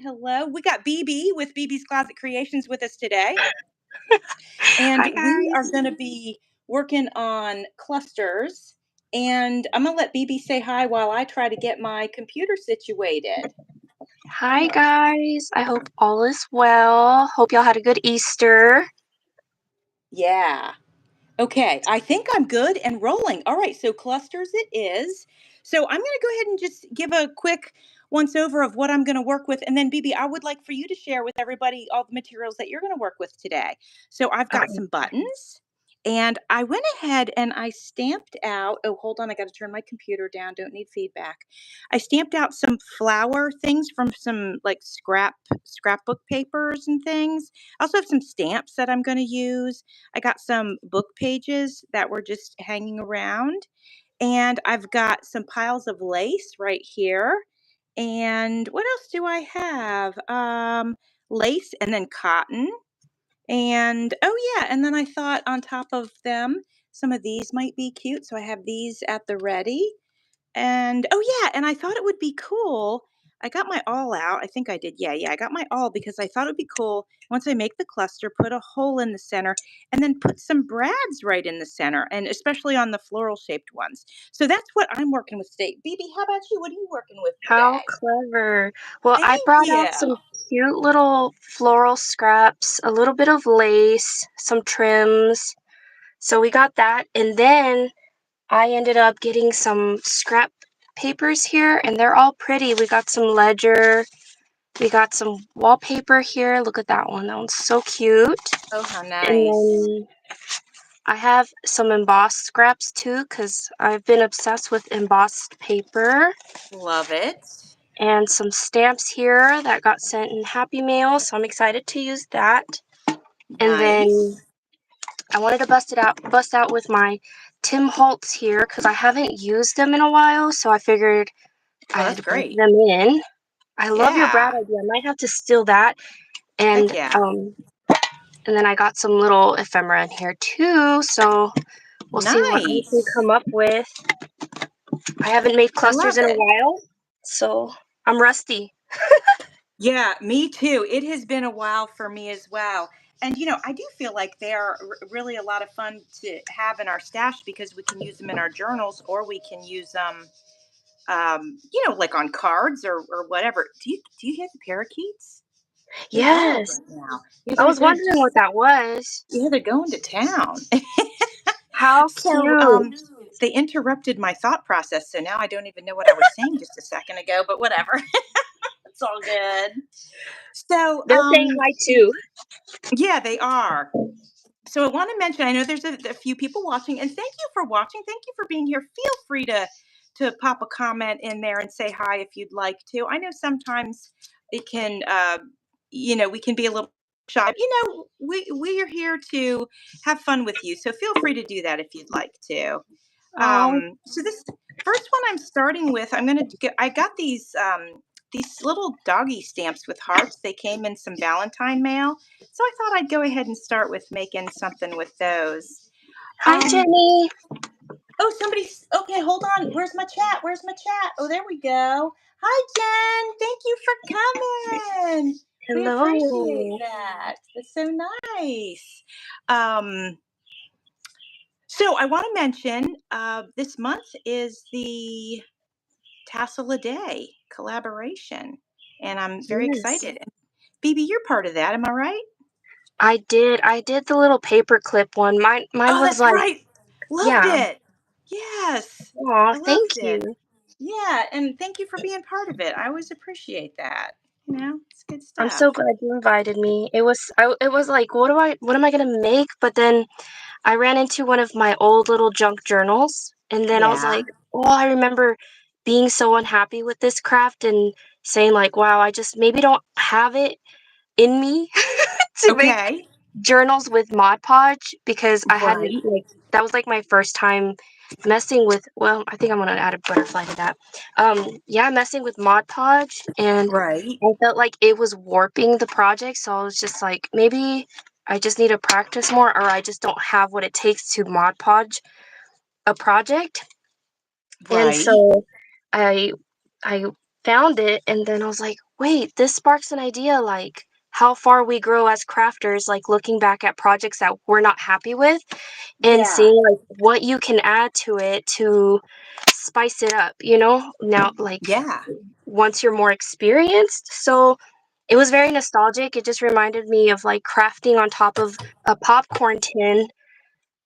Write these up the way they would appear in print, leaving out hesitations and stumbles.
hello. We got BB with BB's Closet Creations with us today. And Hi, we are guys. going to be working on clusters. And I'm going to let BB say hi while I try to get my computer situated. Hi, guys. I hope all is well. Hope y'all had a good Easter. Yeah. Okay, I think I'm good and rolling. All right, so clusters it is. So I'm going to go ahead and just give a quick once over of what I'm going to work with. And then, BB, I would like for you to share with everybody all the materials that you're going to work with today. So I've got Okay. some buttons. And I went ahead and I stamped out, oh, hold on, I got to turn my computer down, don't need feedback. I stamped out some flower things from some like scrapbook papers and things. I also have some stamps that I'm going to use. I got some book pages that were just hanging around. And I've got some piles of lace right here. And what else do I have? Lace and then cotton. And oh yeah, and then I thought on top of them, some of these might be cute. So I have these at the ready. And oh yeah, and I thought it would be cool. I got my awl out. I think I did. Yeah, I got my awl because I thought it would be cool once I make the cluster, put a hole in the center and then put some brads right in the center, and especially on the floral shaped ones. So that's what I'm working with today. BB, how about you? What are you working with How today? clever. Well, I Thank brought you. out some cute little floral scraps, a little bit of lace, some trims. So we got that. And then I ended up getting some scrap papers here, and they're all pretty. We got some ledger. We got some wallpaper here. Look at that one. That one's so cute. Oh, how And nice. then I have some embossed scraps too, because I've been obsessed with embossed paper. Love it. And some stamps here that got sent in Happy Mail, so I'm excited to use that. And then Nice. I wanted to bust out with my Tim Holtz here, because I haven't used them in a while, so I figured Oh, that's I'd bring great. them in. I love your brad Yeah. idea. I might have to steal that. And Heck yeah. and then I got some little ephemera in here too, so we'll see what I can Nice. come up with. I haven't made I love clusters in a it. while, so I'm rusty. Yeah, me too. It has been a while for me as well. And, I do feel like they are really a lot of fun to have in our stash because we can use them in our journals or we can use them, like on cards or whatever. Do you hear the parakeets? They're wild Yes, right now. I was They're wondering what just, that was. yeah, they're going to town. How So, cute. they interrupted my thought process. So now I don't even know what I was saying just a second ago, but whatever. It's all good. So, They're saying hi too. yeah, they are. So I want to mention, I know there's a few people watching, and thank you for watching. Thank you for being here. Feel free to pop a comment in there and say hi if you'd like to. I know sometimes it can, we can be a little shy. We are here to have fun with you, so feel free to do that if you'd like to. Oh, So this first one I'm starting with, I got these little doggy stamps with hearts. They came in some Valentine mail. So I thought I'd go ahead and start with making something with those. hi Um, Jenny. oh, okay, hold on. Where's my chat? Where's my chat? Oh, there we go. Hi, Jen. Thank you for coming. We appreciate Hello. that. That's so nice. So I want to mention this month is the Tassel a Day collaboration, and I'm very Yes. excited. BB, you're part of that, am I right? I did the little paper clip one. Mine Oh, was that's like, right. Loved yeah. it. Yes, Aw, I thank loved you. it. Yeah, and thank you for being part of it. I always appreciate that. It's good I'm stuff. so glad you invited me. It was like, what am I gonna make? But then I ran into one of my old little junk journals, and then I was Yeah. like, oh, I remember being so unhappy with this craft and saying like, wow, I just maybe don't have it in me to make Okay. journals with Mod Podge, because I hadn't, Right. like, that was like my first time messing with, well, I think I'm gonna add a butterfly to that. Yeah, messing with Mod Podge, and Right. I felt like it was warping the project, so I was just like, maybe I just need to practice more, or I just don't have what it takes to Mod Podge a project. And Right. so I I found it, and then I was like, wait, this sparks an idea, like how far we grow as crafters, like looking back at projects that we're not happy with and Yeah. seeing like what you can add to it to spice it up, now like Yeah. once you're more experienced. So it was very nostalgic. It just reminded me of like crafting on top of a popcorn tin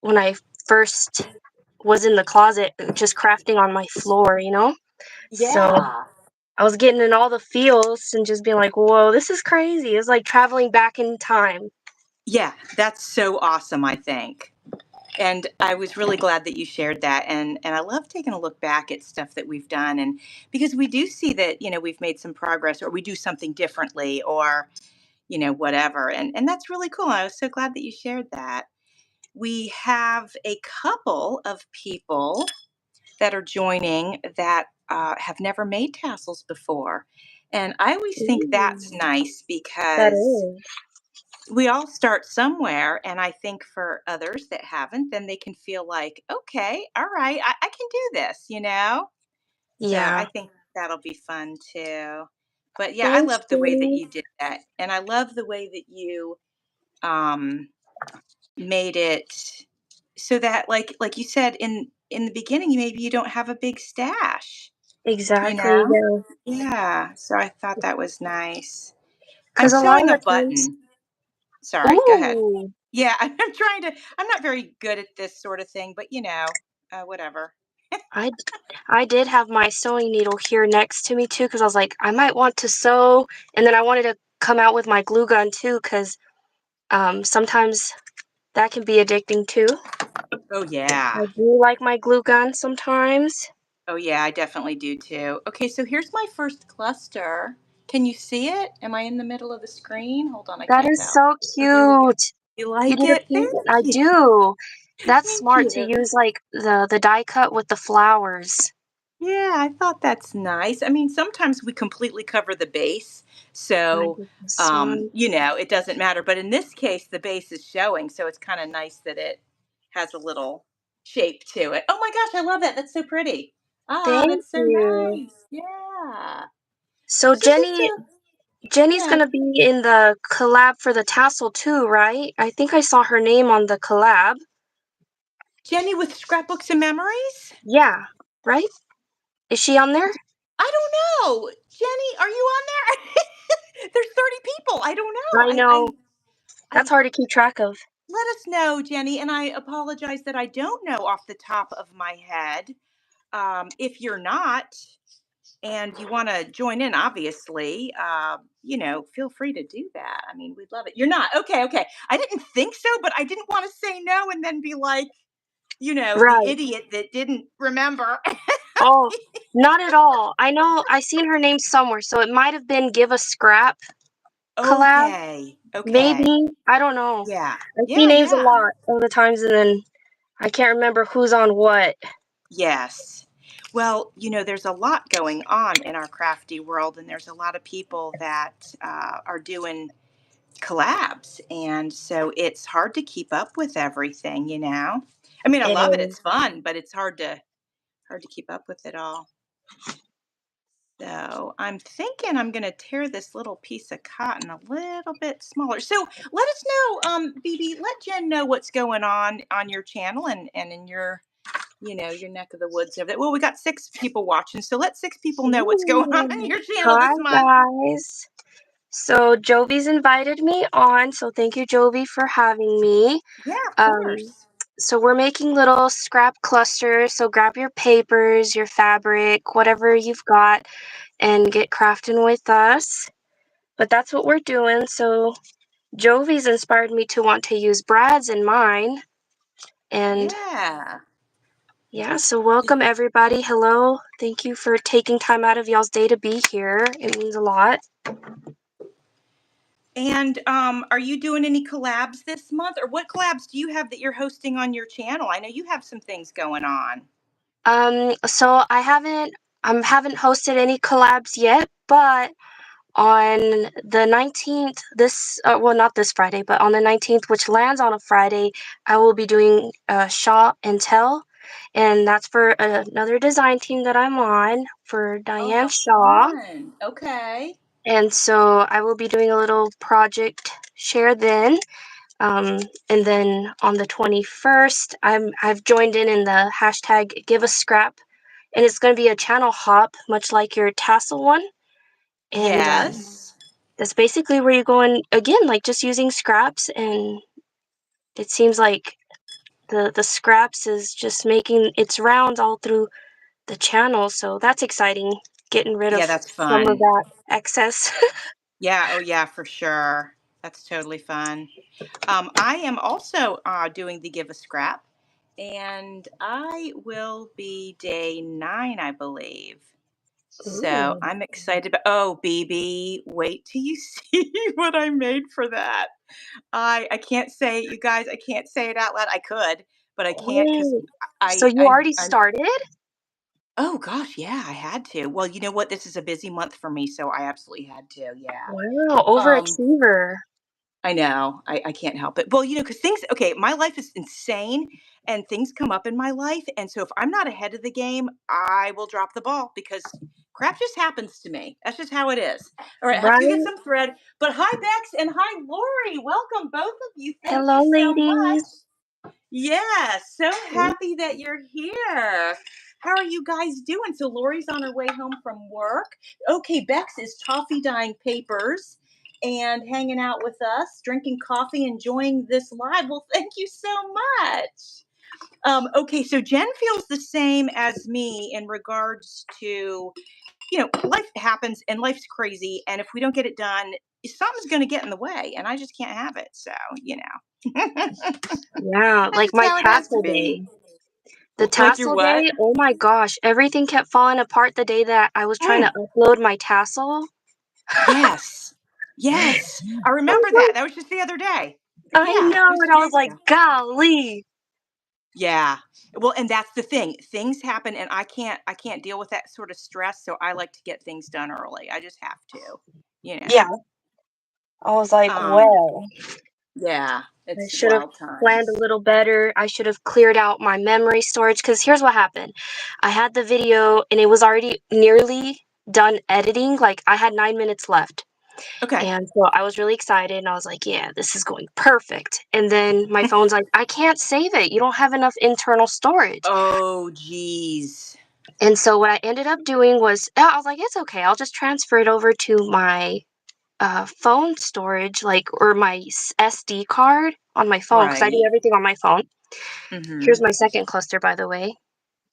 when I first was in the closet, just crafting on my floor. So Yeah. I was getting in all the feels and just being like, whoa, this is crazy. It's like traveling back in time. Yeah, that's so awesome, I think. And I was really glad that you shared that. And I love taking a look back at stuff that we've done, and because we do see that, we've made some progress, or we do something differently, or, whatever. And that's really cool. I was so glad that you shared that. We have a couple of people that are joining that have never made tassels before. And I always think that's Ooh, nice that because is. we all start somewhere. And I think for others that haven't, then they can feel like, okay, all right, I can do this. So I Yeah. think that'll be fun too. But yeah, I Thanks, love the way that Jenny. you did that. And I love the way that you um, made it so that, like you said in the beginning, maybe you don't have a big stash, you Exactly. know? Yeah. Yeah, so I thought that was nice. I'm Because a lot of sewing a the times. button. Sorry, go ahead. Ooh. Yeah, I'm not very good at this sort of thing, but whatever. I, d- I did have my sewing needle here next to me too, because I was like, I might want to sew. And then I wanted to come out with my glue gun too, because sometimes that can be addicting too. Oh yeah. I do like my glue gun sometimes. Oh yeah, I definitely do too. Okay, so here's my first cluster. Can you see it? Am I in the middle of the screen? Hold on, I That can't is tell. so Oh, there we go. cute. You You like did a it? pink one. I Thank you. do. That's Thank smart to you. use like the die cut with the flowers. Yeah, I thought that's nice. I mean, sometimes we completely cover the base, My so goodness, one. it doesn't matter. But in this case, the base is showing, so it's kind of nice that it has a little shape to it. Oh my gosh, I love that. That's so pretty. Ah, Thank that's so you. nice. Yeah. So So just Jenny's yeah, gonna be in the collab for the tassel too, right? I think I saw her name on the collab. Jenny with scrapbooks and memories. Yeah, right? Is she on there? I don't know, Jenny. Are you on there? There's 30 people. I don't know. I know. I That's hard to keep track of. let us know, Jenny. And I apologize that I don't know off the top of my head. If you're not and you want to join in, obviously, feel free to do that. I mean, we'd love it. You're not. Okay, okay. I didn't think so, but I didn't want to say no and then be like, the Right. idiot that didn't remember. Oh, not at all. I know I seen her name somewhere, so it might have been Give a Scrap collab. Okay. Okay. Maybe. I don't know. Yeah. I see Yeah, names a yeah. lot of the times and then I can't remember who's on what. Yes. Well, there's a lot going on in our crafty world, and there's a lot of people that are doing collabs. And so it's hard to keep up with everything. I mean, I It love it. is. It's fun, but it's hard to keep up with it all. So I'm thinking I'm going to tear this little piece of cotton a little bit smaller. So let us know, BB, let Jen know what's going on your channel and in your neck of the woods over there. Well, we got 6 people watching, so let 6 people know what's going on on Ooh. your channel Hi this month. guys. So Jovi's invited me on, so thank you Jovi for having me. Yeah, of Um course. so we're making little scrap clusters, so grab your papers, your fabric, whatever you've got and get crafting with us. But that's what we're doing. So Jovi's inspired me to want to use Brad's in mine. And Yeah. yeah, so welcome everybody. Hello. Thank you for taking time out of y'all's day to be here. It means a lot. And are you doing any collabs this month, or what collabs do you have that you're hosting on your channel? I know you have some things going on. So I haven't hosted any collabs yet, but on the 19th, well, not this Friday, but on the 19th, which lands on a Friday, I will be doing Shaw and Tell, and that's for another design team that I'm on for Oh, Diane how Shaw. fun. Okay. And so I will be doing a little project share then. And then on the 21st, I've joined in the hashtag Give a Scrap, and it's going to be a channel hop, much like your tassel one. And Yes. that's basically where you go in again, like just using scraps, and it seems like the scraps is just making its rounds all through the channel, so that's exciting. Getting rid Yeah, of that's some of fun. that excess. Yeah, oh yeah, for sure. That's totally fun. I am also doing the Give a Scrap, and I will be day 9, I believe. So Ooh. I'm excited. Oh, BB, wait till you see what I made for that. I can't say it, you guys. I can't say it out loud. I could, but I can't because Oh, so I you I already I'm. started? Oh gosh, yeah, I had to. Well, you know what? This is a busy month for me, so I absolutely had to. Yeah. Wow, Um, overachiever. I know. I can't help it. Well, because things, okay, my life is insane and things come up in my life. And so if I'm not ahead of the game, I will drop the ball because crap just happens to me. That's just how it is. All right, I have to go get Right? some thread. But hi, Bex, and hi, Lori. Welcome, both of you. Thank you Hello, so much. ladies. Yeah, so happy that you're here. How are you guys doing? So Lori's on her way home from work. Okay, Bex is toffee dyeing papers and hanging out with us, drinking coffee, enjoying this live. Well, thank you so much. Okay, so Jen feels the same as me in regards to, life happens and life's crazy. And if we don't get it done, something's going to get in the way and I just can't have it. So, Yeah, that's like just my how it has to tassel be. day. The Like your tassel what? day, oh my gosh, everything kept falling apart the day that I was trying to Mm, upload my tassel. yes. Yes. I I was remember that. like, That was just the other day. I Yeah, know, it was and 2 I was days like, ago. golly. Yeah. Well, and that's the thing. Things happen and I can't deal with that sort of stress, so I like to get things done early. I just have to, you know. Yeah, I was like, Um, well, yeah, I it's should have wild planned a times. little better. I should have cleared out my memory storage because here's what happened. I had the video and it was already nearly done editing. Like I had 9 minutes left. Okay. And so I was really excited and I was like, yeah, this is going perfect. And then my phone's like, I can't save it. You don't have enough internal storage. Oh, geez. And so what I ended up doing was, I was like, it's okay. I'll just transfer it over to my phone storage, like, or my SD card on my phone because I do Right. everything on my phone. Here's Mhm. my second cluster, by the way.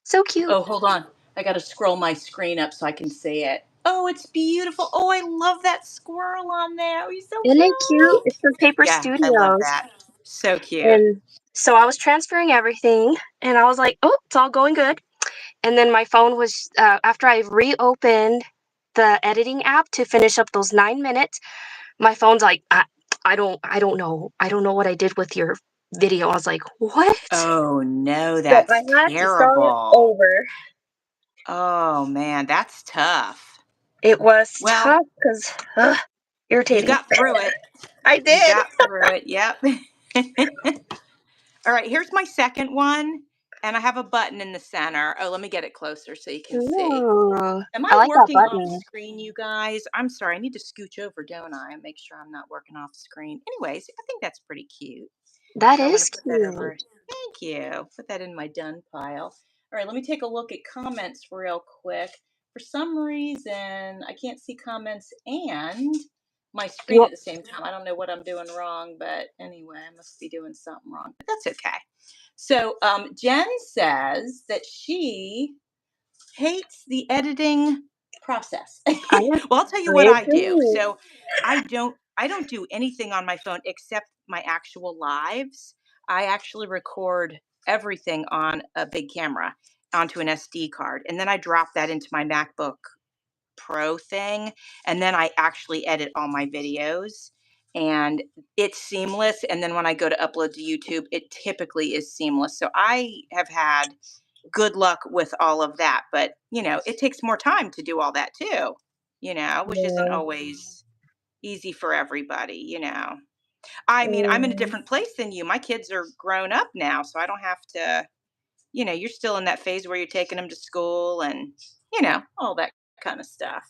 So cute. Oh, hold on. I got to scroll my screen up so I can see it. Oh, it's beautiful. Oh, I love that squirrel on there. Oh, he's so Isn't it cute? cute. It's from Paper Yeah, I love Studios. that. So cute. And so I was transferring everything and I was like, oh, it's all going good. And then my phone was, after I reopened the editing app to finish up those 9 minutes, my phone's like, I don't know what I did with your video. I was like, what? Oh, no, So I that's had to start terrible. over. Oh, man, that's tough. It was Well, tough because you irritating. got through it. I You did. got through it. Yep. All right, here's my second one, and I have a button in the center. Oh, let me get it closer so you can see. Ooh, Am I I like that working off button. screen, you guys? I'm sorry. I need to scooch over, don't I? And make sure I'm not working off screen. Anyways, I think that's pretty cute. That So I'm going is to put that over. cute. Thank you. Put that in my done pile. All right, let me take a look at comments real quick. For some reason, I can't see comments and my screen You, at the same time. I don't know what I'm doing wrong, but anyway, I must be doing something wrong. But that's okay. So Jen says that she hates the editing process. I, Well, I'll tell you what I I do. agree. So I don't do anything on my phone except my actual lives. I actually record everything on a big camera onto an SD card and then I drop that into my MacBook Pro thing and then I actually edit all my videos and it's seamless and then when I go to upload to YouTube it typically is seamless. So I have had good luck with all of that. But, it takes more time to do all that too, which isn't Yeah. always easy for everybody. I mean, I'm in a Mm, different place than you. My kids are grown up now, so I don't have to, you're still in that phase where you're taking them to school and, all that kind of stuff.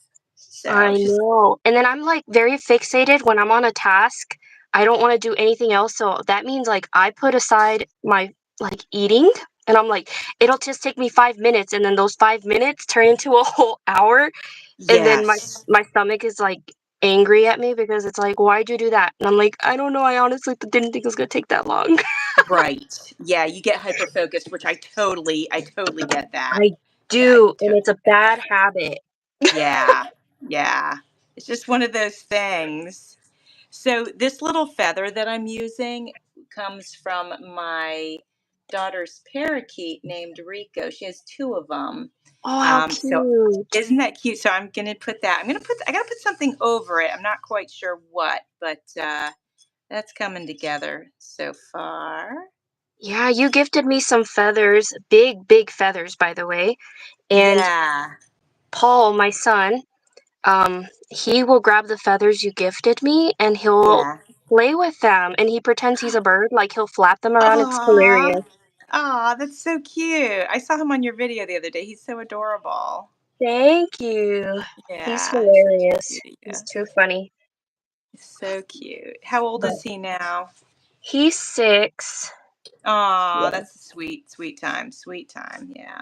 So I it's just know. And then I'm like very fixated when I'm on a task. I don't want to do anything else. So that means like I put aside my like eating and I'm like, it'll just take me 5 minutes. And then those 5 minutes turn into a whole hour. And then yes, my stomach is like angry at me because it's like, why'd you do that? And I'm like, I don't know. I honestly didn't think it was going to take that long. right. Yeah, you get hyper focused, which I totally get that. I Yeah, I do. And it's totally a get bad that. habit. Yeah, yeah. It's just one of those things. So this little feather that I'm using comes from my daughter's parakeet named Rico. She has two of them. Oh, how So cute. isn't that cute? So I'm gonna put that. I gotta put something over it. I'm not quite sure what, but that's coming together so far. Yeah, you gifted me some feathers, big, big feathers, by the way. And Yeah, Paul, my son, he will grab the feathers you gifted me and he'll yeah. play with them. And he pretends he's a bird, like he'll flap them around. It's Aw, hilarious. aw, that's so cute. I saw him on your video the other day. He's so adorable. Thank you. He's Yeah, he's such a hilarious. He's cutie. too funny. He's so cute. How old But is he now? he's 6. Aw, Yeah. that's a sweet, sweet time. Sweet time. Yeah.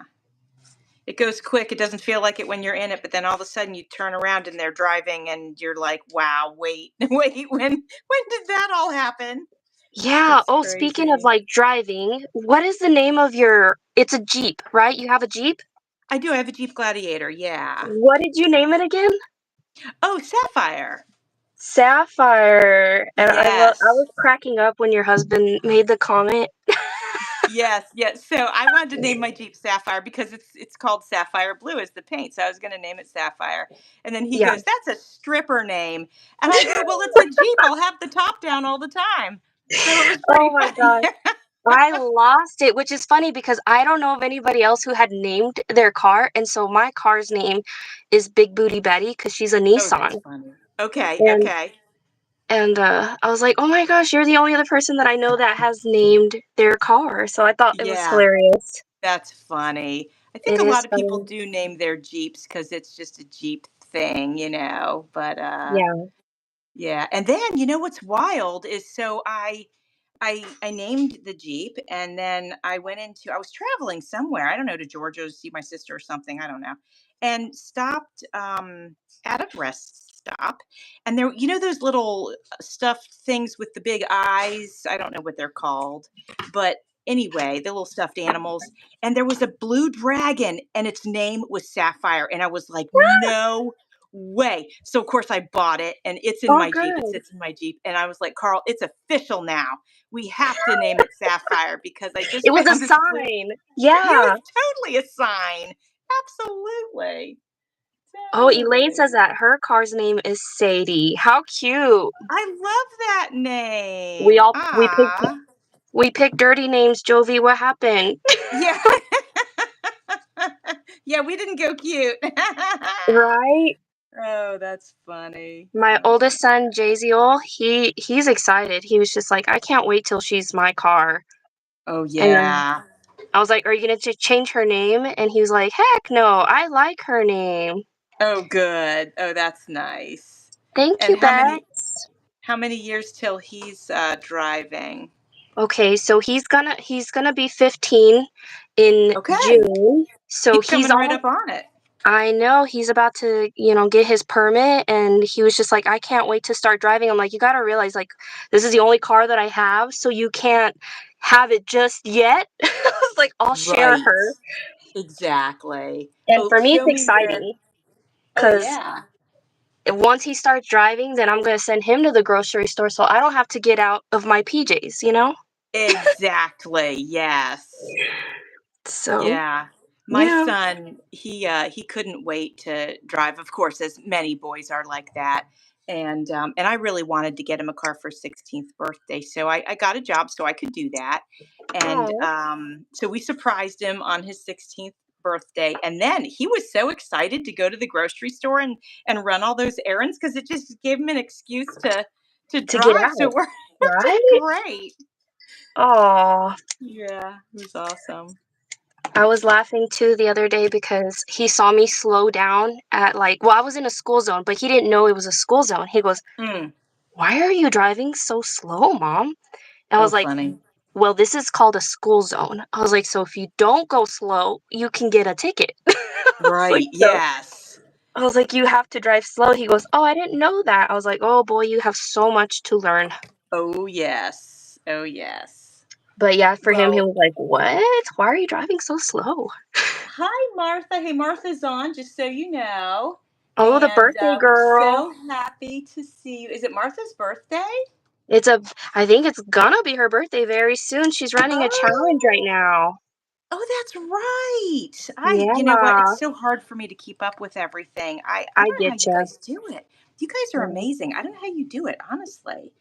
It goes quick. It doesn't feel like it when you're in it, but then all of a sudden you turn around and they're driving and you're like, wow, wait, wait, when did that all happen? Yeah. It's Oh, speaking of crazy. like driving, what is the name of your? It's a Jeep, right? You have a Jeep? I do. I have a Jeep Gladiator. Yeah. What did you name it again? Oh, Sapphire. Sapphire. And I Yes. was cracking up when your husband made the comment. Yes, yes. So I wanted to name my Jeep Sapphire because it's called Sapphire Blue as the paint. So I was going to name it Sapphire. And then he Yeah. goes, "That's a stripper name." And I go, "Well, it's a Jeep. I'll have the top down all the time." So it was pretty Oh my funny. gosh. I lost it, which is funny because I don't know of anybody else who had named their car. And so my car's name is Big Booty Betty because she's a Oh, that's Nissan. funny. Okay, And okay. I was like, oh my gosh, you're the only other person that I know that has named their car. So I thought it was Yeah, hilarious. that's funny. I think It a lot is of people funny. do name their Jeeps because it's just a Jeep thing, But Yeah. yeah, and then you know what's wild is so I named the Jeep and then I was traveling somewhere, I don't know, to Georgia to see my sister or something, I don't know. And stopped at a rest stop and there those little stuffed things with the big eyes, I don't know what they're called. But anyway, the little stuffed animals and there was a blue dragon and its name was Sapphire and I was like, "No way." So of course I bought it and it's in Oh, my Jeep. It good. sits in my Jeep and I was like, "Carl, it's official now. We have to name it Sapphire because I just It was a found this blue." sign. It Yeah. was totally a sign. Absolutely. Oh, Elaine Totally. says that her car's name is Sadie. How cute. I love that We name. all Ah. we picked dirty names, Jovi. What happened? Yeah. Yeah, we didn't go cute. Right? Oh, that's funny. My Oh oldest my son, Jaziel, he's excited. He was just like, I can't wait till she's my car. Oh And then yeah. I was like, are you gonna change her name? And he was like, heck no, I like her name. Oh good. Oh, that's nice. Thank And you, Beth. how many years till he's driving? Okay, so he's gonna be 15 in Okay. June. So He's he's coming right almost. up on it. I know he's about to, get his permit, and he was just like, I can't wait to start driving. I'm like, you got to realize, like, this is the only car that I have, so you can't have it just yet. I was like, I'll share Right. her. Exactly. And Oh, for me, it's show me your. exciting Oh because yeah. once he starts driving, then I'm going to send him to the grocery store so I don't have to get out of my PJs? Exactly. Yes. So, Yeah. My yeah. son, he couldn't wait to drive, of course, as many boys are like that. And I really wanted to get him a car for his 16th birthday. So I got a job so I could do that. And Oh, so we surprised him on his 16th birthday. And then he was so excited to go to the grocery store and run all those errands because it just gave him an excuse to to get drive. So out, it worked out right? great. Oh, Yeah, it was awesome. I was laughing too the other day because he saw me slow down at I was in a school zone, but he didn't know it was a school zone. He goes, Mm. "Why are you driving so slow, Mom?" And I Oh, was like, funny. "Well, this is called a school zone." I was like, "So if you don't go slow, you can get a ticket." I was like, Right. "So." Yes. I was like, "You have to drive slow." He goes, "Oh, I didn't know that." I was like, "Oh boy, you have so much to learn." Oh, yes. Oh, yes. But yeah, for him, he Well, was like, "What? Why are you driving so slow?" hi, Martha. Hey, Martha's on, just so you know. Oh, the And birthday we're girl. so happy to see you. Is it Martha's birthday? It's a I think it's gonna be her birthday very soon. She's running a challenge right Oh, now. that's right. You know what? Yeah, It's so hard for me to keep up with everything. I I don't know how get you you. guys do it. You guys are amazing. I don't know how you do it, honestly.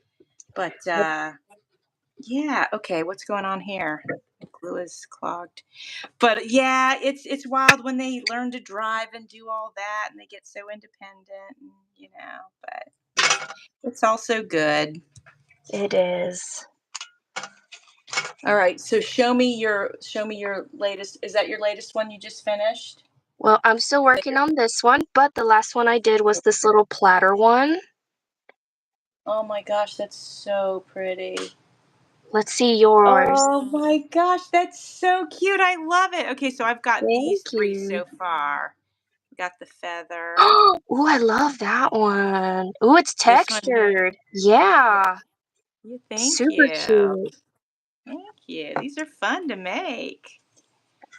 But yeah, okay, what's going on here? Glue is clogged. But yeah, it's wild when they learn to drive and do all that and they get so independent and but it's also good. It is. All right, so show me your latest. Is that your latest one you just finished? Well, I'm still That working your- on this one, but the last one I did was this little platter one. Oh my gosh, that's so pretty. Let's see yours. Oh my gosh, that's so cute. I love it. Okay, so I've got these Thank three you. so far. Got the feather. Ooh, I love that one. Ooh, it's This one here. textured. Yeah. Yeah, Yeah, thank super you. cute. Thank you. These are fun to make.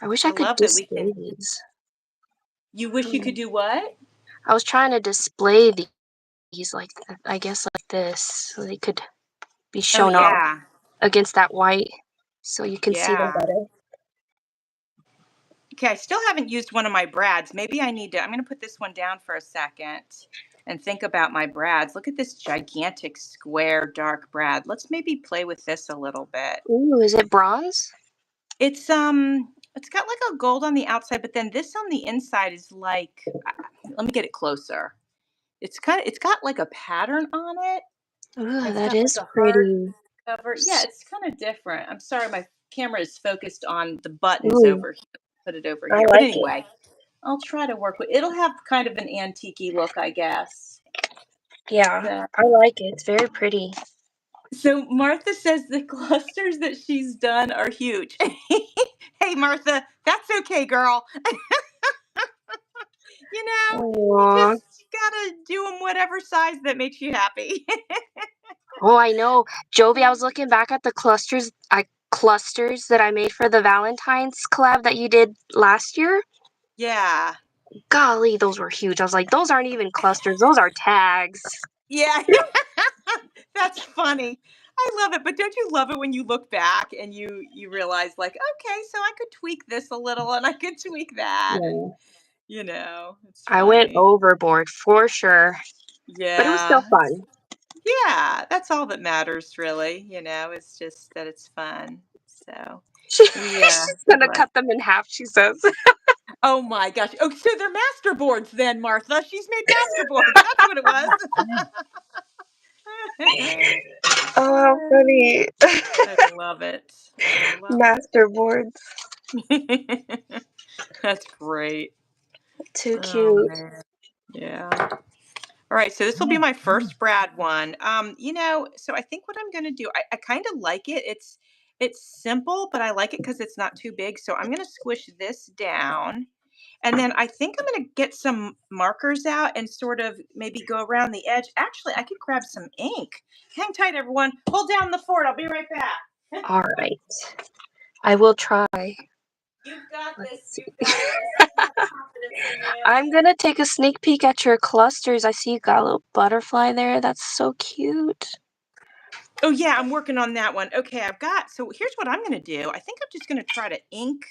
I wish I I could love that we display can. these. You wish you could do what? I was trying to display these I guess like this, so they could be Oh shown off yeah. against that white, so you can see them Yeah. better. Okay, I still haven't used one of my brads. Maybe I need to. I'm going to put this one down for a second and think about my brads. Look at this gigantic square dark brad. Let's maybe play with this a little bit. Ooh, is it bronze? It's got like a gold on the outside, but then this on the inside is like let me get it closer. It's got like a pattern on it. Ooh, It's that got like is a hard pretty. cover. Yeah, it's kind of different. I'm sorry, my camera is focused on the buttons Ooh, over here. Put it over I here. But like it. anyway, I'll try to work with it'll have kind of an antique look, I guess. Yeah, So, I like it. It's very pretty. so Martha says the clusters that she's done are huge. Hey Martha, that's okay, girl. You Aw. just gotta do them whatever size that makes you happy. Oh, I know. Jovi, I was looking back at the clusters that I made for the Valentine's collab that you did last year. Yeah. Golly, those were huge. I was like, those aren't even clusters, those are tags. Yeah. That's funny. I love it, but don't you love it when you look back and you realize like, okay, so I could tweak this a little and I could tweak that and Yeah. it's I went funny. overboard for sure, but it was still Yeah. fun. Yeah, that's all that matters really, it's just that it's fun. So, She's gonna what? cut them in half, she says. Oh my gosh. Oh, so they're masterboards then, Martha. She's made masterboards. That's what it was. Oh, funny. I love it. I love Masterboards. it. That's great. Too Oh cute. man. Yeah. All right, so this will be my first Brad one. So I think what I'm gonna do, I kind of like it. It's simple, but I like it because it's not too big. So I'm gonna squish this down. And then I think I'm gonna get some markers out and sort of maybe go around the edge. Actually, I could grab some ink. Hang tight, everyone. Hold down the fort. I'll be right back. All right. I will try. You've got Let's this. see. You've got this. I have confidence in you. I'm gonna take a sneak peek at your clusters. I see you got a little butterfly there. That's so cute. Oh yeah, I'm working on that one. Okay, so here's what I'm gonna do. I think I'm just gonna try to ink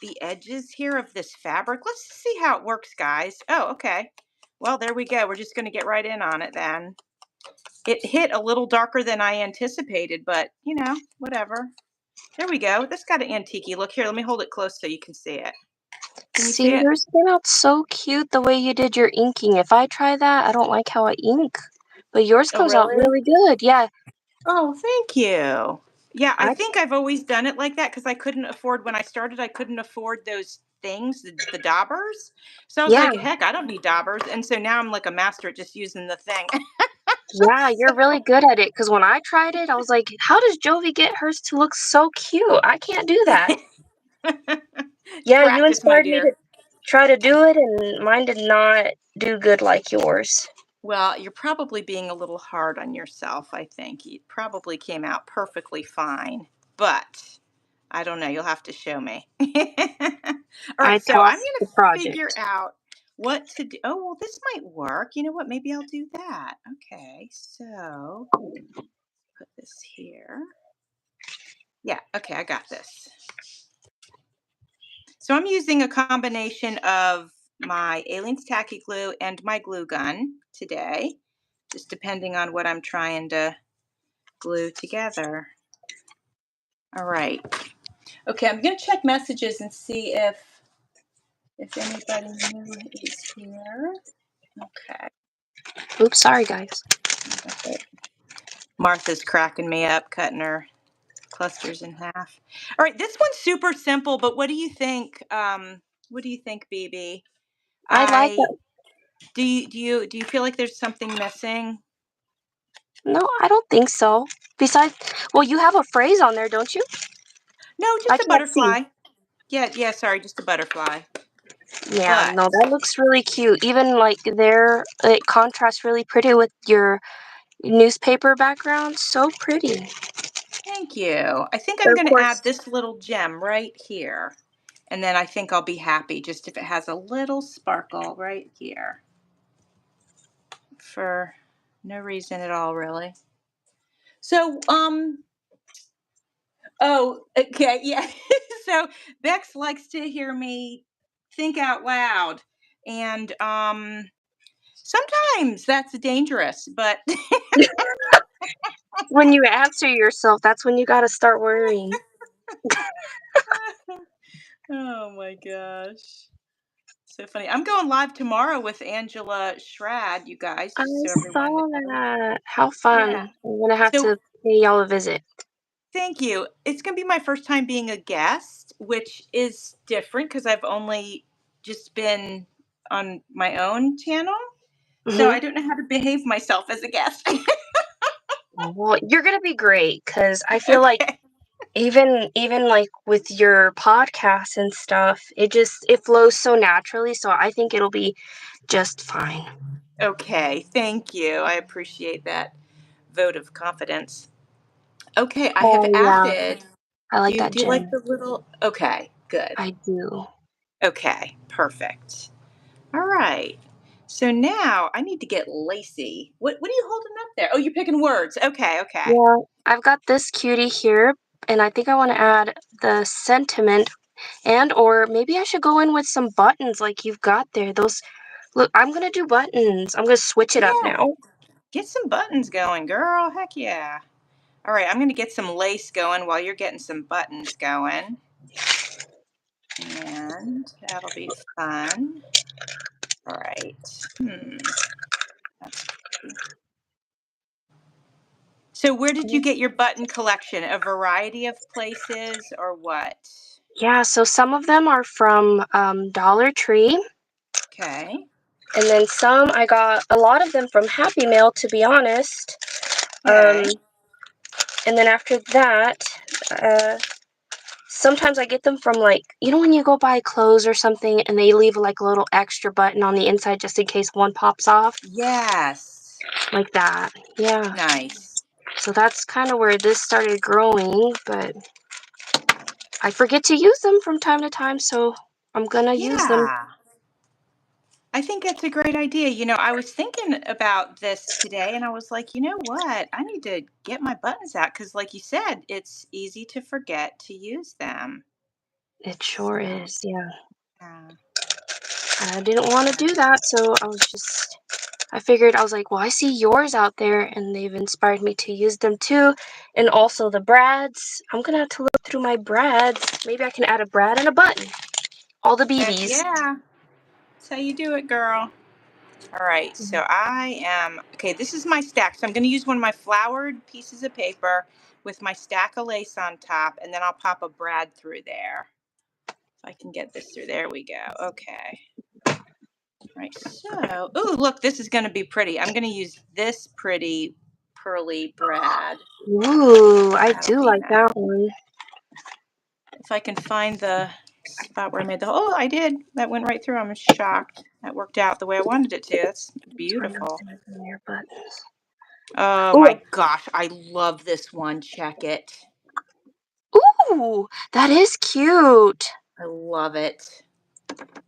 the edges here of this fabric. Let's see how it works, guys. Oh, okay. Well, there we go. We're just gonna get right in on it then. It hit a little darker than I anticipated, but whatever. There we go. This got an antique look. Here, let me hold it close so you can see it. Can you see See, it? yours came out so cute the way you did your inking. If I try that, I don't like how I ink. But yours Oh, comes out really? really good. Yeah. Oh, thank you. Yeah, I I think I've always done it like that because I couldn't afford when I started, I couldn't afford those things, the daubers. So I was Yeah, like, heck, I don't need daubers. And so now I'm like a master at just using the thing. yeah, So you're really good at it. Because when I tried it, I was like, how does Jovi get hers to look so cute? I can't do that. it's Yeah, you practice, my inspired me to dear. try to do it, and mine did not do good like yours. Well, you're probably being a little hard on yourself, I think. It probably came out perfectly fine, but I don't know. You'll have to show me. All I right, so I'm going tossed to the figure project. out what to do. Oh, well, this might work. You know what? Maybe I'll do that. Okay, so put this here. Yeah, okay, I got this. So I'm using a combination of my Aleene's Tacky Glue and my glue gun today, just depending on what I'm trying to glue together. All right. Okay, I'm going to check messages and see if anybody new is here. Okay. Oops, sorry, guys. Martha's cracking me up, cutting her clusters in half. All right, this one's super simple, but what do you think? What do you think, BB? I like I it. do you feel like there's something missing? No, I don't think so. Besides, well, you have a phrase on there, don't you? No, I just a can't see. butterfly. Yeah, sorry, just a butterfly. Yeah, But no, that looks really cute. Even like there, it contrasts really pretty with your newspaper background. So pretty. thank you. I think But I'm of going to course, add this little gem right here. And then I think I'll be happy just if it has a little sparkle right here. For no reason at all, really. So, oh, okay, yeah. So Bex likes to hear me think out loud. And sometimes that's dangerous, but when you answer yourself, that's when you got to start worrying. oh my gosh. So funny. I'm going live tomorrow with Angela Schrad, you guys, I just so everyone saw knows. that. How Yeah. fun. I'm gonna have So to pay y'all a visit. thank you. It's going to be my first time being a guest, which is different because I've only just been on my own channel. So Hmm. I don't know how to behave myself as a guest. Well, you're gonna be great because I feel like Okay. even like with your podcast and stuff, it flows so naturally. So I think it'll be just fine. Okay. Thank you. I appreciate that vote of confidence. Okay. I have Oh yeah, added. I Do like you, that do you like gem. the little? Okay. Good. I do. Okay. Perfect. All right. So now I need to get Lacey. What are you holding up there? Oh, you're picking words. Okay. Okay. Yeah, I've got this cutie here, and I think I want to add the sentiment, and or maybe I should go in with some buttons like you've got there. Those look, I'm gonna do buttons. I'm gonna switch it up Yeah. now. Get some buttons going, girl. Heck yeah. All right. I'm going to get some lace going while you're getting some buttons going. And that'll be fun. All right. That's pretty. So where did you get your button collection? A variety of places or what? Yeah, so some of them are from Dollar Tree, Okay. and then some I got a lot of them from Happy Mail, to be honest. Um, Okay. and then after that, uh, sometimes I get them from like when you go buy clothes or something, and they leave like a little extra button on the inside just in case one pops off, Yes. like that. Yeah. Nice. So that's kind of where this started growing, but I forget to use them from time to time, so I'm gonna use them. Yeah. I think that's a great idea. I was thinking about this today and I was like, you know what? I need to get my buttons out because, like you said, it's easy to forget to use them. It sure So, is, yeah. yeah. I didn't want to do that, so I figured, I was like, well, I see yours out there, and they've inspired me to use them too. And also the brads. I'm gonna have to look through my brads. Maybe I can add a brad and a button. All the Heck BBs. yeah. That's how you do it, girl. All right, so I am, okay, this is my stack. So I'm going to use one of my flowered pieces of paper with my stack of lace on top, and then I'll pop a brad through there. If I can get this through, there we go. Okay. Right, so, oh, look, this is going to be pretty. I'm going to use this pretty pearly brad. Ooh, I That'll do be like nice. that one. If I can find the spot where I made the, oh, I did. That went right through. I'm shocked. That worked out the way I wanted it to. That's Try not beautiful. to have any air buttons. Oh Ooh, my gosh, I love this one. Check it. ooh, that is cute. I love it.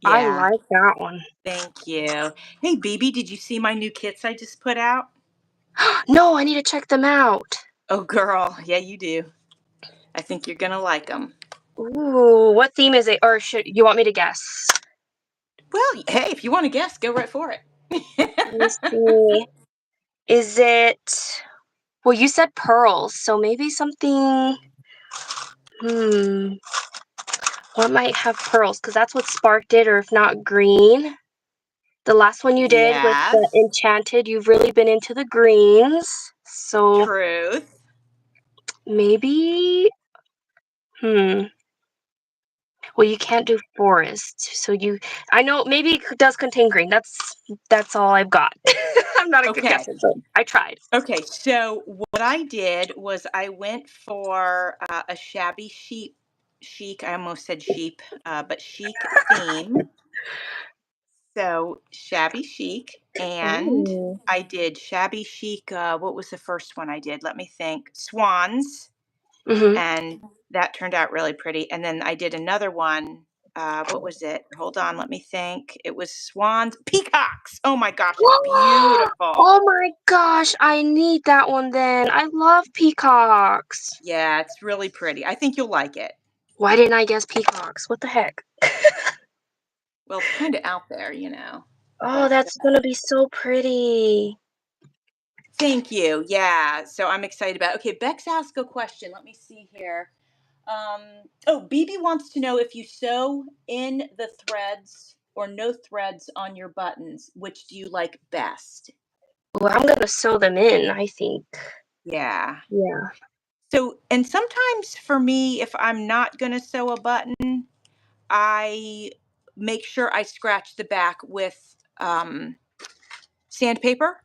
I Yeah, like that one. thank you. Hey, BB, did you see my new kits I just put out? No, I need to check them out. Oh, girl. Yeah, you do. I think you're going to like them. Ooh, what theme is it? Or should you want me to guess? Well, hey, if you want to guess, go right for it. Let me see. Is it? Well, you said pearls, so maybe something. Hmm. What might have pearls? Because that's what Spark did, or if not, green. The last one you did with the Yes. enchanted, you've really been into the greens. So Truth. maybe. Hmm. Well, you can't do forest, so you. I know maybe it does contain green. That's all I've got. I'm not a good Okay. guesser, but I tried. Okay. So what I did was I went for a shabby chic. I almost said sheep, but chic theme. So shabby chic, and Ooh. I did shabby chic. What was the first one I did? Let me think. Swans, Mhm. and that turned out really pretty. And then I did another one. What was it? Hold on, let me think. It was swans, peacocks. Oh my gosh, it's beautiful. Oh my gosh, I need that one then. I love peacocks. Yeah, it's really pretty. I think you'll like it. Why didn't I guess peacocks? What the heck? Well, it's kind of out there. Oh, But that's gonna be so pretty. thank you. Yeah, so I'm excited about. Okay, Bex asked a question. Let me see here. Oh, BB wants to know if you sew in the threads or no threads on your buttons, which do you like best? Well, I'm gonna sew them in, I think. Yeah. Yeah. So, and sometimes for me, if I'm not going to sew a button, I make sure I scratch the back with sandpaper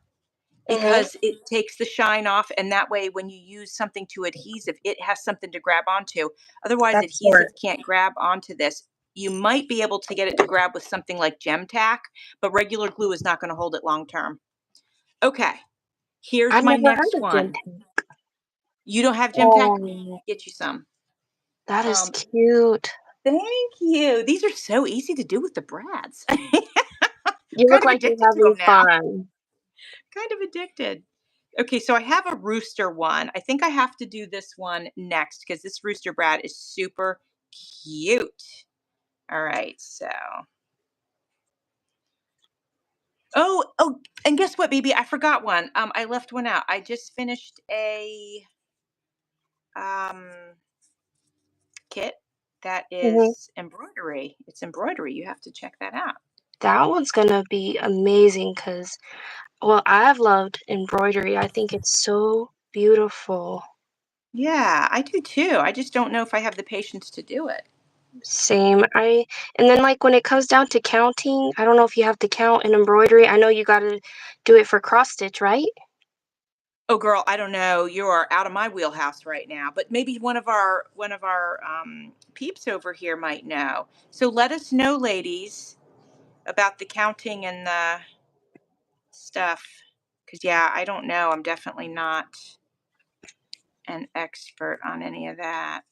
Mhm. because it takes the shine off. And that way, when you use something to adhesive, it has something to grab onto. Otherwise, That's adhesive smart. can't grab onto this. You might be able to get it to grab with something like gem tack, but regular glue is not going to hold it long term. Okay, here's I've my never heard next of gem one. tank. You don't have gem tack? Oh, Get you some. that is Um, cute. Thank you. These are so easy to do with the brads. You look Kind of like you're addicted to having them now. fun. Kind of addicted. Okay, so I have a rooster one. I think I have to do this one next because this rooster brad is super cute. All right, so. Oh, and guess what, baby? I forgot one. I left one out. I just finished a um kit that Mhm. is embroidery. It's embroidery. You have to check that out. That one's gonna be amazing because, well, I've loved embroidery. I think it's so beautiful. Yeah, I do too. I just don't know if I have the patience to do it. Same. And then like when it comes down to counting, I don't know if you have to count in embroidery. I know you gotta do it for cross stitch, right? Oh, girl, I don't know. You are out of my wheelhouse right now, but maybe one of our peeps over here might know. So let us know, ladies, about the counting and the stuff. Because yeah, I don't know. I'm definitely not an expert on any of that.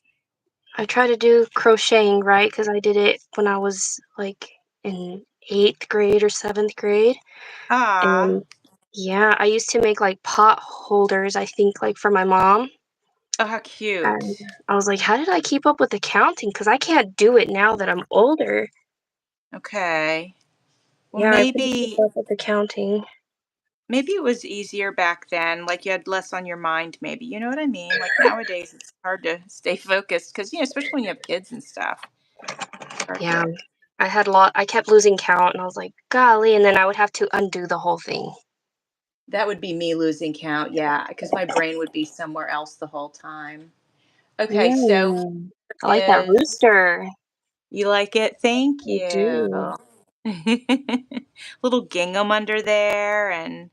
I try to do crocheting, right? Because I did it when I was like in 8th grade or 7th grade. Ah, And yeah, I used to make like pot holders, I think, like for my mom. oh, how cute. And I was like, how did I keep up with the counting? Because I can't do it now that I'm older. Okay. Well, Yeah, I couldn't keep maybe up with the counting. maybe it was easier back then. Like you had less on your mind. Maybe you know what I mean. Like nowadays, it's hard to stay focused because especially when you have kids and stuff. It's hard Yeah. to. I kept losing count, and I was like, "Golly," and then I would have to undo the whole thing. That would be me losing count, yeah, because my brain would be somewhere else the whole time. Okay, so Mm, I like that is rooster. you like it? Thank I you. do. Little gingham under there and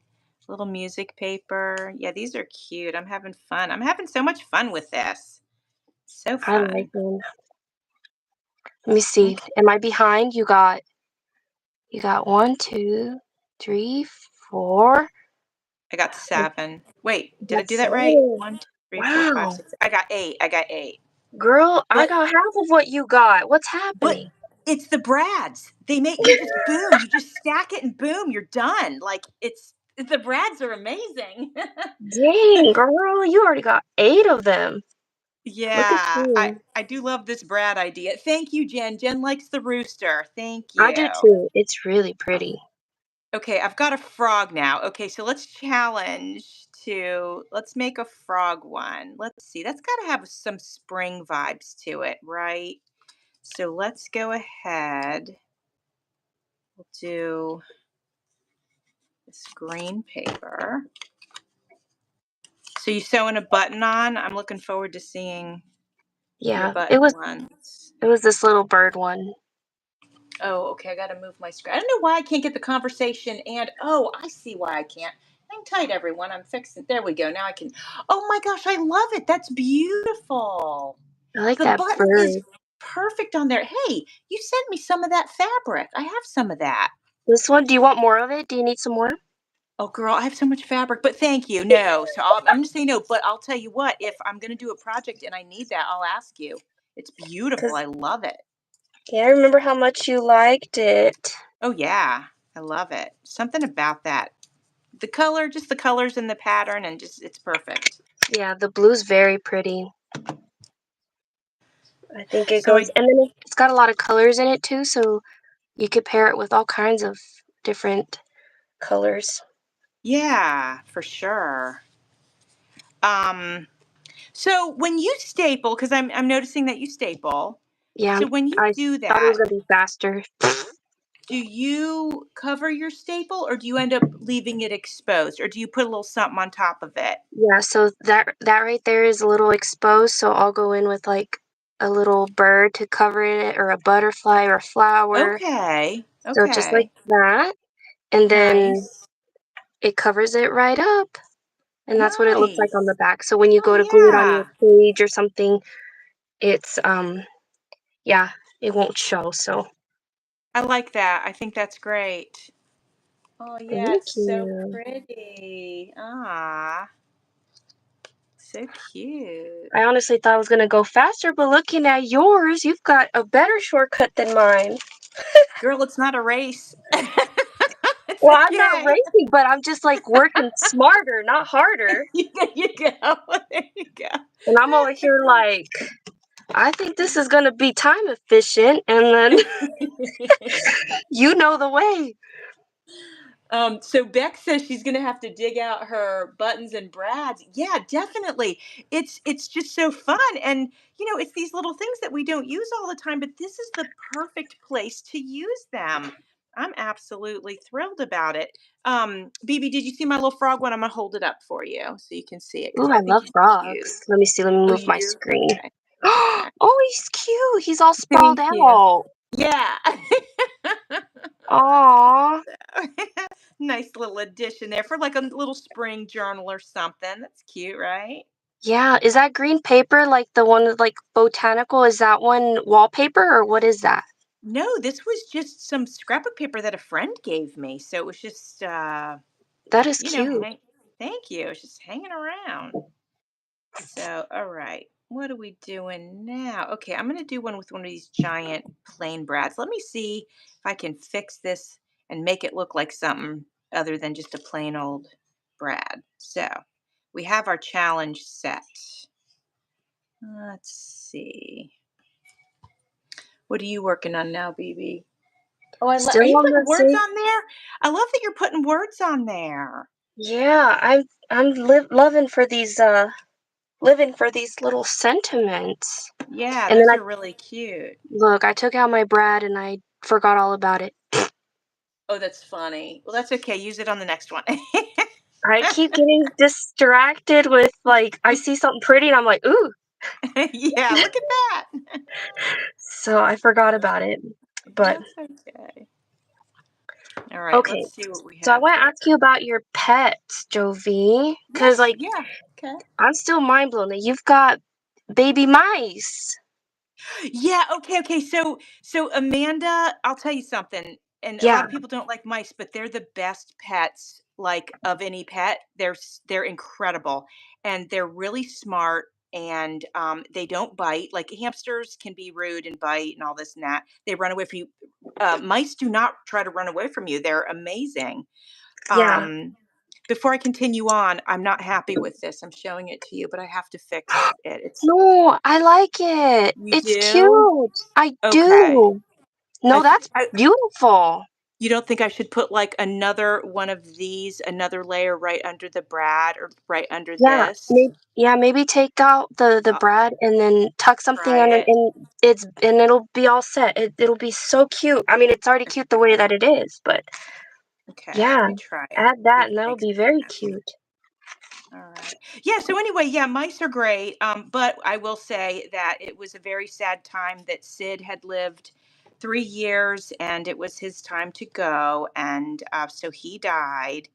little music paper. Yeah, these are cute. I'm having fun. I'm having so much fun with this. So I like fun. them. Let me see. Okay. Am I behind? You got 1, 2, 3, 4. I got I 7. Wait, did I got do that right? 7. 1, 2, 3, 4, 5, Wow. 6. I got 8. I got 8. Girl, I But got half of what you got. What's but happening? it's the brads. They make you just boom, you just stack it and boom, you're done. Like the brads are amazing. Dang, girl, you already got 8 of them. Look at Yeah, I you. I do love this Brad idea. Thank you, Jen. Jen likes the rooster. Thank I do you. too. It's really pretty. Okay, I've got a frog now. Okay, so let's make a frog one. Let's see. That's got to have some spring vibes to it, right? So let's go ahead. We'll do this green paper. So you sewing a button on? I'm looking forward to seeing your Yeah, it button was ones. it was this little bird one. Oh, okay. I got to move my screen. I don't know why I can't get the conversation. And oh, I see why I can't. Hang tight, everyone. I'm fixing. There we go. Now I can. Oh my gosh, I love it. That's beautiful. I like The that button is bird. perfect on there. Hey, you sent me some of that fabric. I have some of that. This one, do you want more of it? Do you need some more? Oh, girl, I have so much fabric, but thank you. No, so I'm just saying no. But I'll tell you what. If I'm going to do a project and I need that, I'll ask you. It's beautiful. Because I love it. yeah, I remember how much you liked it. Oh yeah, I love it. Something about that. The color, just the colors and the pattern, and just it's perfect. Yeah, the blue's very pretty. I think it So goes, I, and then it's got a lot of colors in it too, so you could pair it with all kinds of different colors. yeah, for sure. Um, so when you staple, because I'm noticing that you staple. Yeah, So when you I do thought it was that, gonna be faster. do you cover your staple, or do you end up leaving it exposed, or do you put a little something on top of it? Yeah, so that right there is a little exposed, so I'll go in with like a little bird to cover it, or a butterfly or a flower. Okay, So just like okay, that, and then nice, it covers it right up. And that's what it looks like on the nice. back. So when you Oh go to glue it on your yeah, page or something, it's yeah, it won't show. So I like that. I think that's great. Oh yeah, thank it's so you. pretty. Ah, so cute. I honestly thought I was gonna go faster, but looking at yours, you've got a better shortcut than mine. Girl, it's not a race. It's Well, I'm not okay. racing, but I'm just like working smarter, not harder. There you go. There you And I'm over here like, I think this is gonna be time efficient, and then go. you know the way. So Beck says she's gonna have to dig out her buttons and brads. Yeah, definitely. It's just so fun, and it's these little things that we don't use all the time, but this is the perfect place to use them. I'm absolutely thrilled about it. BB, did you see my little frog one? I'm gonna hold it up for you so you can see it Ooh, because I I think love he's cute. frogs. Let me see. Let me Oh, move you my do? screen. Okay. Okay. Oh, he's cute. He's all sprawled Thank you. out. Yeah. Aw. Nice little addition there for like a little spring journal or something. That's cute, right? Yeah, is that green paper like the one with like botanical? Is that one wallpaper or what is that? No, this was just some scrapbook paper that a friend gave me. So it was just, That is cute. hang. Thank you. It's just hanging around. So, all right. What are we doing now? Okay, I'm going to do one with one of these giant plain brads. Let me see if I can fix this and make it look like something other than just a plain old brad. So, we have our challenge set. Let's see. What are you working on now, BB? Oh, are Still you on putting the words same. on there? I love that you're putting words on there. Yeah, I'm loving for these living for these little sentiments. Yeah, And then those I are really cute. look, I took out my brad and I forgot all about it. Oh, that's funny. Well, that's okay. Use it on the next one. I keep getting distracted with, like, I see something pretty and I'm like, "Ooh." Yeah, look at that. So I forgot about it. But That's okay. All right, okay. let's see what we So I have want to here. ask you about your pets, Jovi, because Yes, like yeah. Okay. I'm still mind blown that you've got baby mice. Yeah, okay. So Amanda, I'll tell you something, and a lot Yeah, of people don't like mice, but they're the best pets, like, of any pet. They're incredible, and they're really smart, and, they don't bite. Like, hamsters can be rude and bite and all this and that. They run away from you. Mice do not try to run away from you. They're amazing. yeah. Um, Before I continue on, I'm not happy with this. I'm showing it to you, but I have to fix it. It's No, I like it. You It's do? cute. I Okay. do. No, that's I beautiful. You don't think I should put, like, another one of these, another layer right under the brad or right under Yeah, this? maybe take out the I'll bread and then tuck something try on it it. and it'll be all set. It'll be so cute. I mean, it's already cute the way that it is, but Okay, let yeah, me try it. add See that if and it that'll makes be very sense. cute. Alright. Yeah, so anyway, yeah, mice are great, but I will say that it was a very sad time that Sid had lived 3 years, and it was his time to go, and, so he died,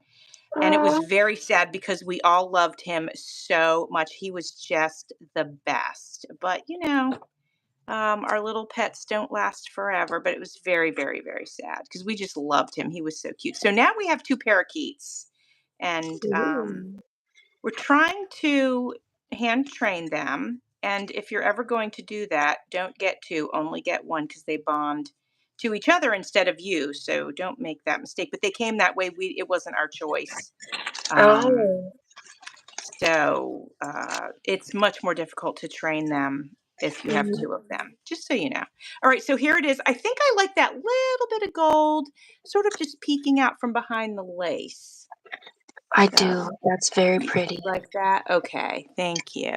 and it was Oh, very sad because we all loved him so much. He was just the best, but, our little pets don't last forever, but it was very, very, very sad because we just loved him. He was so cute. So now we have 2 parakeets, and, ooh. we're trying to hand train them, and if you're ever going to do that, don't get 2, only get 1 because they bond to each other instead of you, so don't make that mistake, but they came that way, it wasn't our choice. Um, Oh. it's much more difficult to train them if you have Mhm. 2 of them, just so you know. Alright, so here it is. I think I like that little bit of gold sort of just peeking out from behind the lace. I So, do. That's very you pretty. like that? Okay, thank you.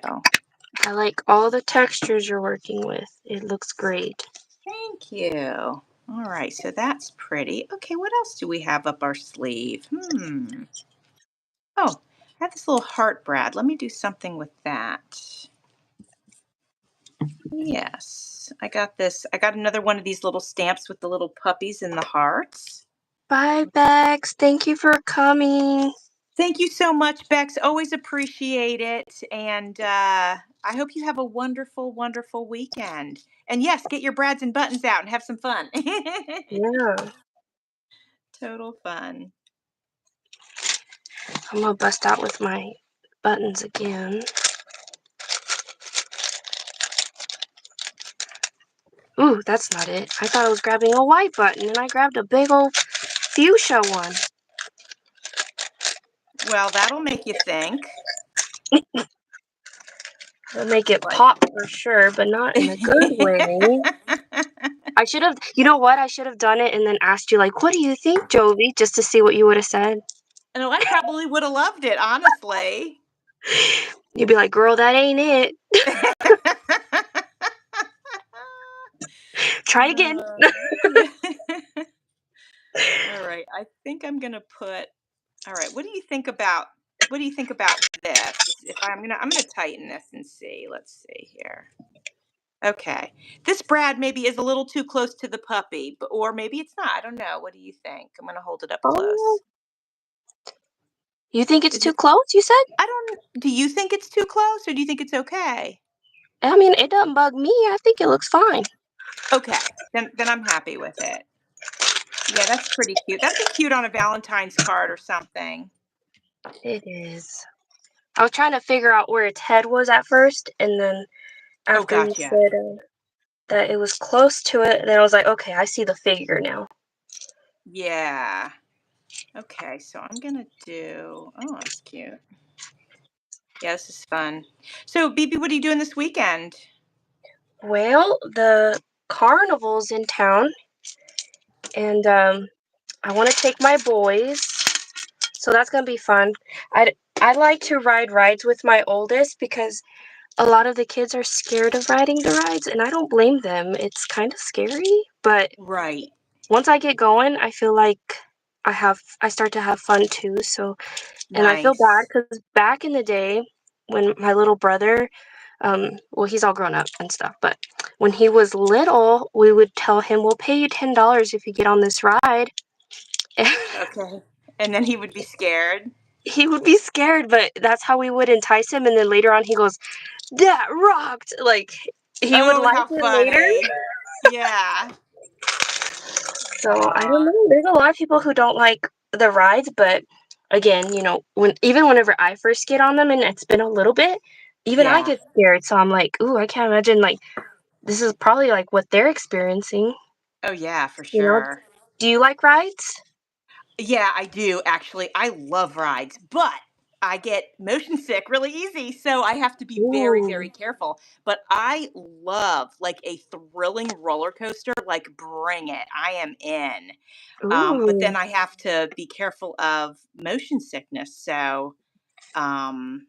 I like all the textures you're working with. It looks great. Thank you. Alright, so that's pretty. Okay, what else do we have up our sleeve? Oh, I have this little heart brad. Let me do something with that. Yes, I got this. I got another one of these little stamps with the little puppies and the hearts. Bye, Bex. Thank you for coming. Thank you so much, Bex. Always appreciate it. And I hope you have a wonderful, wonderful weekend. And yes, get your brads and buttons out and have some fun. Yeah. Total fun. I'm gonna bust out with my buttons again. Ooh, that's not it. I thought I was grabbing a white button and I grabbed a big old fuchsia one. Well, that'll make you think. It'll make it Like, pop for sure, but not in a good way. I should have, you know what? I should have done it and then asked you, like, what do you think, Jovi? Just to see what you would have said. no, I probably would have loved it, honestly. You'd be like, girl, that ain't it. Try it again. Yeah. All right. I think I'm gonna put. All right. What do you think about this? If I'm gonna tighten this and see. Let's see here. Okay. This Brad maybe is a little too close to the puppy, or maybe it's not. I don't know. What do you think? I'm gonna hold it up Oh, close. you think it's Is too it? close, you said? I don't. Do you think it's too close, or do you think it's okay? I mean, it doesn't bug me. I think it looks fine. Okay. Then I'm happy with it. Yeah, that's pretty cute. That'd be cute on a Valentine's card or something. It is. I was trying to figure out where its head was at first, and then Oh, after you gotcha. said that it was close to it, then I was like, okay, I see the figure now. Yeah. Okay, so I'm gonna do. Oh, that's cute. Yeah, this is fun. So, BB, what are you doing this weekend? Well, the carnival's in town, and I want to take my boys, so that's gonna be fun. I like to ride rides with my oldest because a lot of the kids are scared of riding the rides, and I don't blame them. It's kind of scary, but Right. once I get going, I feel like I start to have fun too. So, and I feel bad Nice. because back in the day when my little brother, well, he's all grown up and stuff, but when he was little, we would tell him, "We'll pay you $10 if you get on this ride." Okay. And then he would be scared. He would be scared, but that's how we would entice him. And then later on, he goes, "That rocked!" Like he would Oh, like how it later. funny. Yeah. So I don't Aw. know. There's a lot of people who don't like the rides, but again, whenever I first get on them, and it's been a little bit, even I Yeah. get scared. So I'm like, ooh, I can't imagine like this is probably like what they're experiencing. Oh, yeah, for You know? sure. Do you like rides? Yeah, I do actually. I love rides, but I get motion sick really easy, so I have to be very, very Ooh, careful. But I love like a thrilling roller coaster, like bring it. I am in. But then ooh. I have to be careful of motion sickness. So, um,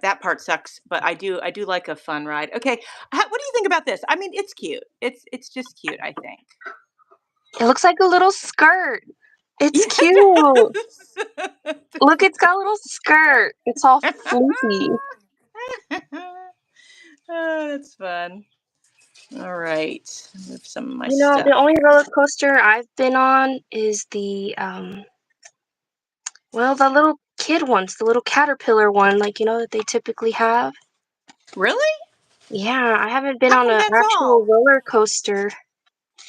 that part sucks, but I do like a fun ride. Okay, what do you think about this? I mean, it's cute. It's just cute, I think. It looks like a little skirt. It's Yeah, cute. it Look, does. it's got a little skirt. It's all floofy. Oh, that's fun. All right. Move some of my The stuff only here. roller coaster I've been on is the little kid ones, the little caterpillar one, like, that they typically have. Really? Yeah, I haven't been How on come an that's actual all? roller coaster.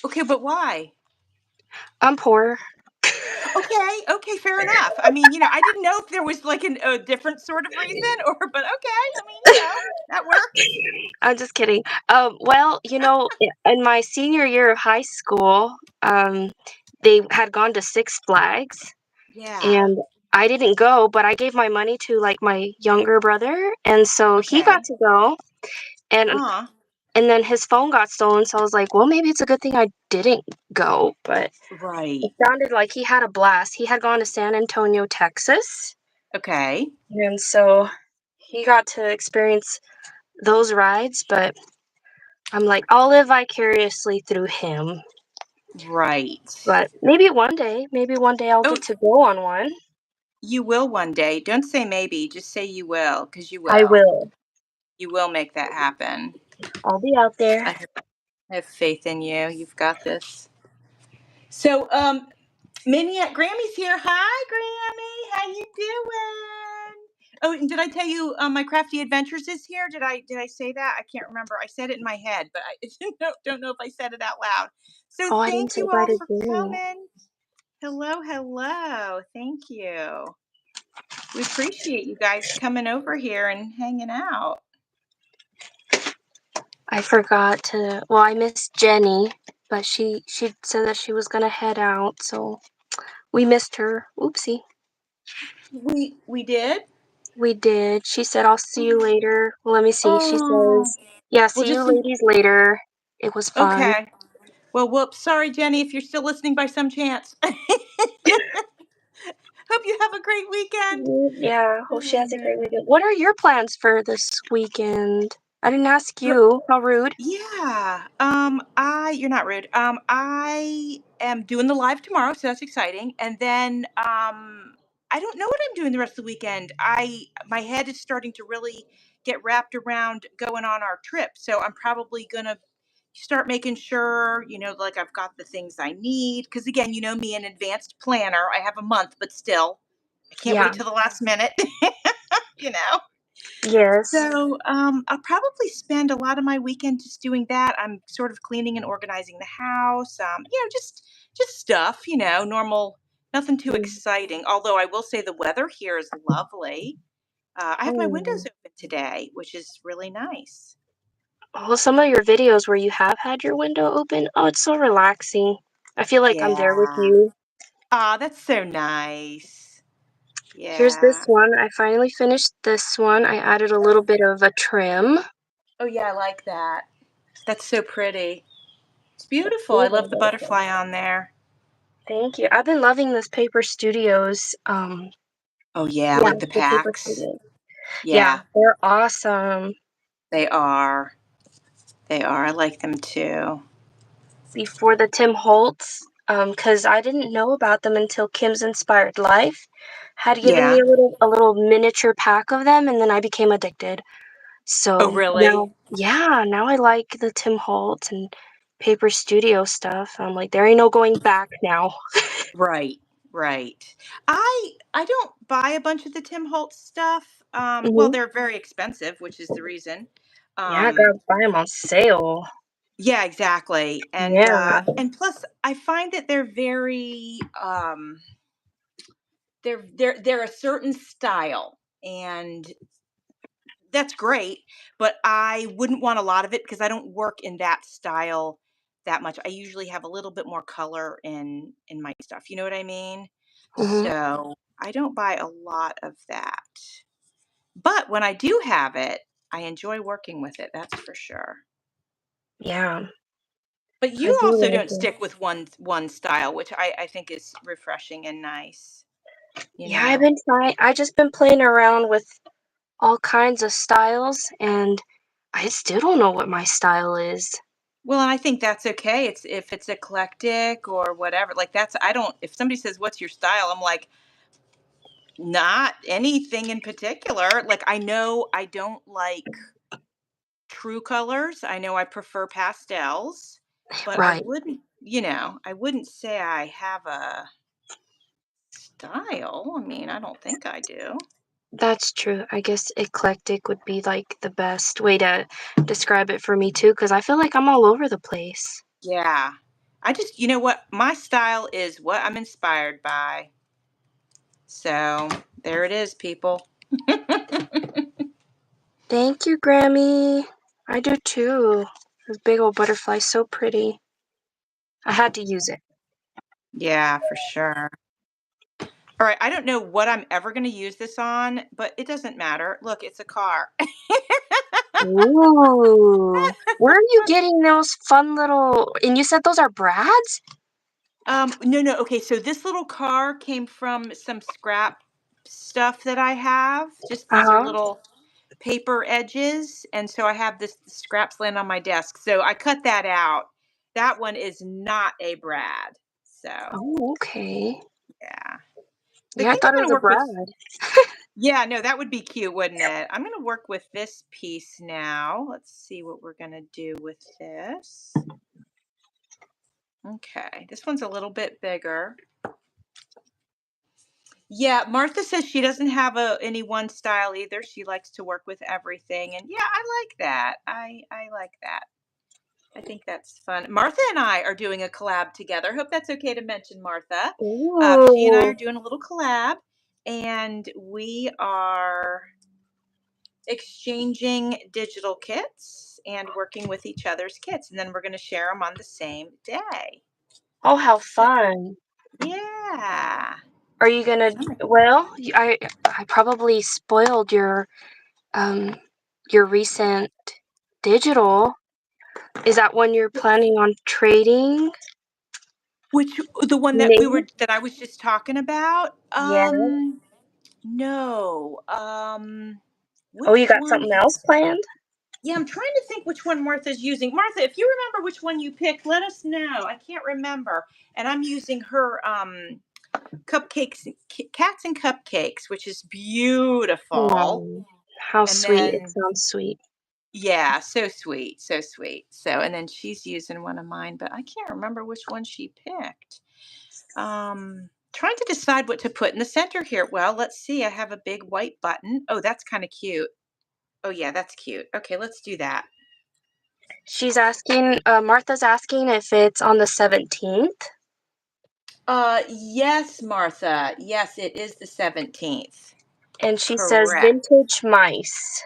Okay, but why? I'm poor. Okay, okay, fair enough. I mean, I didn't know if there was like a different sort of reason but okay. I mean, that works. I'm just kidding. In my senior year of high school, they had gone to Six Flags, Yeah. and I didn't go, but I gave my money to like my younger brother, and so he got Okay. to go. And Uh, and then his phone got stolen, so I was like, well, maybe it's a good thing I didn't go. But it right. sounded like he had a blast. He had gone to San Antonio, Texas, Okay. and so he got to experience those rides. But I'm like, I'll live vicariously through him. Right. But maybe one day I'll Oh, get to go on one. you will one day. Don't say maybe, just say you will, because you I will. will. You will make that happen. I'll be out there. I have faith in you. You've got this. So, Minnie at Grammy's here. Hi, Grammy. How you doing? Oh, and did I tell you my Crafty Adventures is here? Did I say that? I can't remember. I said it in my head, but I don't know if I said it out loud. So Oh, I didn't thank say you bye all to for Jenny. coming. Hello, hello. Thank you. We appreciate you guys coming over here and hanging out. I forgot to. Well, I missed Jenny, but she said that she was gonna head out, so we missed her. Oopsie. We did. We did. She said, "I'll see you later." Well, let me see. She Oh, says, "Yeah, well, see you ladies later. It was fun." okay. Well, whoops. Sorry, Jenny, if you're still listening by some chance. Hope you have a great weekend. Yeah, hope she Oh, has a great man. weekend. What are your plans for this weekend? I didn't ask For you. How rude. Yeah. You're not rude. I am doing the live tomorrow, so that's exciting. And then I don't know what I'm doing the rest of the weekend. My head is starting to really get wrapped around going on our trip. So I'm probably gonna start making sure, like I've got the things I need. Because again, you know me, an advanced planner. I have a month, but still, I can't Yeah. wait till the last minute. you know. Yes. So, I'll probably spend a lot of my weekend just doing that. I'm sort of cleaning and organizing the house. Just stuff, normal, nothing too Mm. exciting. Although I will say the weather here is lovely. I have my windows Oh. open today, which is really nice. Well, some of your videos where you have had your window open, oh, it's so relaxing. I feel like I'm there with Yeah. you. Ah, that's so nice. Here's this Yeah. one. I finally finished this one. I added a little bit of a trim. Oh, yeah, I like that. That's so pretty. It's Let's beautiful. see I if I love can the get it there. butterfly on there. Thank you. I've been loving this Paper Studios. Oh, yeah, Yeah, like the the Paper packs. Studios. Yeah, Yeah. they're awesome. They are. They are. I like them too. Before the Tim Holtz. Because I didn't know about them until Kim's Inspired Life had given me Yeah. a little miniature pack of them, and then I became addicted. Oh, So really? now, yeah, now I like the Tim Holtz and Paper Studio stuff. I'm like, there ain't no going back now. Right, right. I don't buy a bunch of the Tim Holtz stuff. Well, Hmm. they're very expensive, which is the reason. Yeah, I Um, gotta buy them on sale. yeah, exactly. Yeah. And plus I find that they're very they're a certain style, and that's great, but I wouldn't want a lot of it because I don't work in that style that much. I usually have a little bit more color in my stuff. You know what I mean? Hmm. So I don't buy a lot of that. But when I do have it, I enjoy working with it, that's for sure. Yeah, But I you do also like don't it. stick with one style, which I think is refreshing and nice, you Yeah, I've know. been trying. I just been playing around with all kinds of styles, and I still don't know what my style is. Well, and I think that's okay. It's if it's eclectic or whatever. Like that's I don't if somebody says what's your style, I'm like not anything in particular. Like I know I don't like true colors. I know I prefer pastels, but Right. I wouldn't say I have a style. I mean, I don't think I do. That's true. I guess eclectic would be like the best way to describe it for me too, because I feel like I'm all over the place. Yeah. I just, you know what? My style is what I'm inspired by. So there it is, people. Thank you, Grammy. I do too. This big old butterfly, so pretty. I had to use it. Yeah, for sure. All right. I don't know what I'm ever going to use this on, but it doesn't matter. Look, it's a car. Ooh. Where are you getting those fun little, and you said those are brads? No, no. Okay, so this little car came from some scrap stuff that I have. Just these are Uh-huh. little paper edges, and so I have this scraps laying on my desk. So I cut that out. That one is not a brad. So, Oh, okay. yeah. So I Yeah, I think thought I'm it going was to a work with brad. Yeah, no, that would be cute, wouldn't it? I'm going to work with this piece now. Let's see what we're going to do with this. Okay, this one's a little bit bigger. Yeah, Martha says she doesn't have any one style either. She likes to work with everything, and yeah, I like that. I like that. I think that's fun. Martha and I are doing a collab together. Hope that's okay to mention, Martha. She and I Ooh. are doing a little collab, and we are exchanging digital kits and working with each other's kits, and then we're going to share them on the same day. Oh, how So, fun. yeah. Are you gonna, well, I probably spoiled um your recent digital. Is that one you're planning on trading? Which the one Maybe. that I was just talking about? Yeah. No. Oh, you Which got one something else is planned? Yeah, I'm trying to think which one Martha's using. Martha, if you remember which one you picked, let us know. I can't remember. And I'm using her cupcakes cats and cupcakes, which is beautiful. Oh, how And sweet. It then sounds sweet. yeah, so sweet, so sweet. So and then she's using one of mine, but I can't remember which one she picked. Trying to decide what to put in the center here. Well, let's see. I have a big white button. Oh, that's kind of cute. Oh yeah, that's cute. Okay, let's do that. She's asking, Martha's asking if it's on the 17th, Yes, Martha. Yes, it is the 17th. and she says Correct. vintage mice.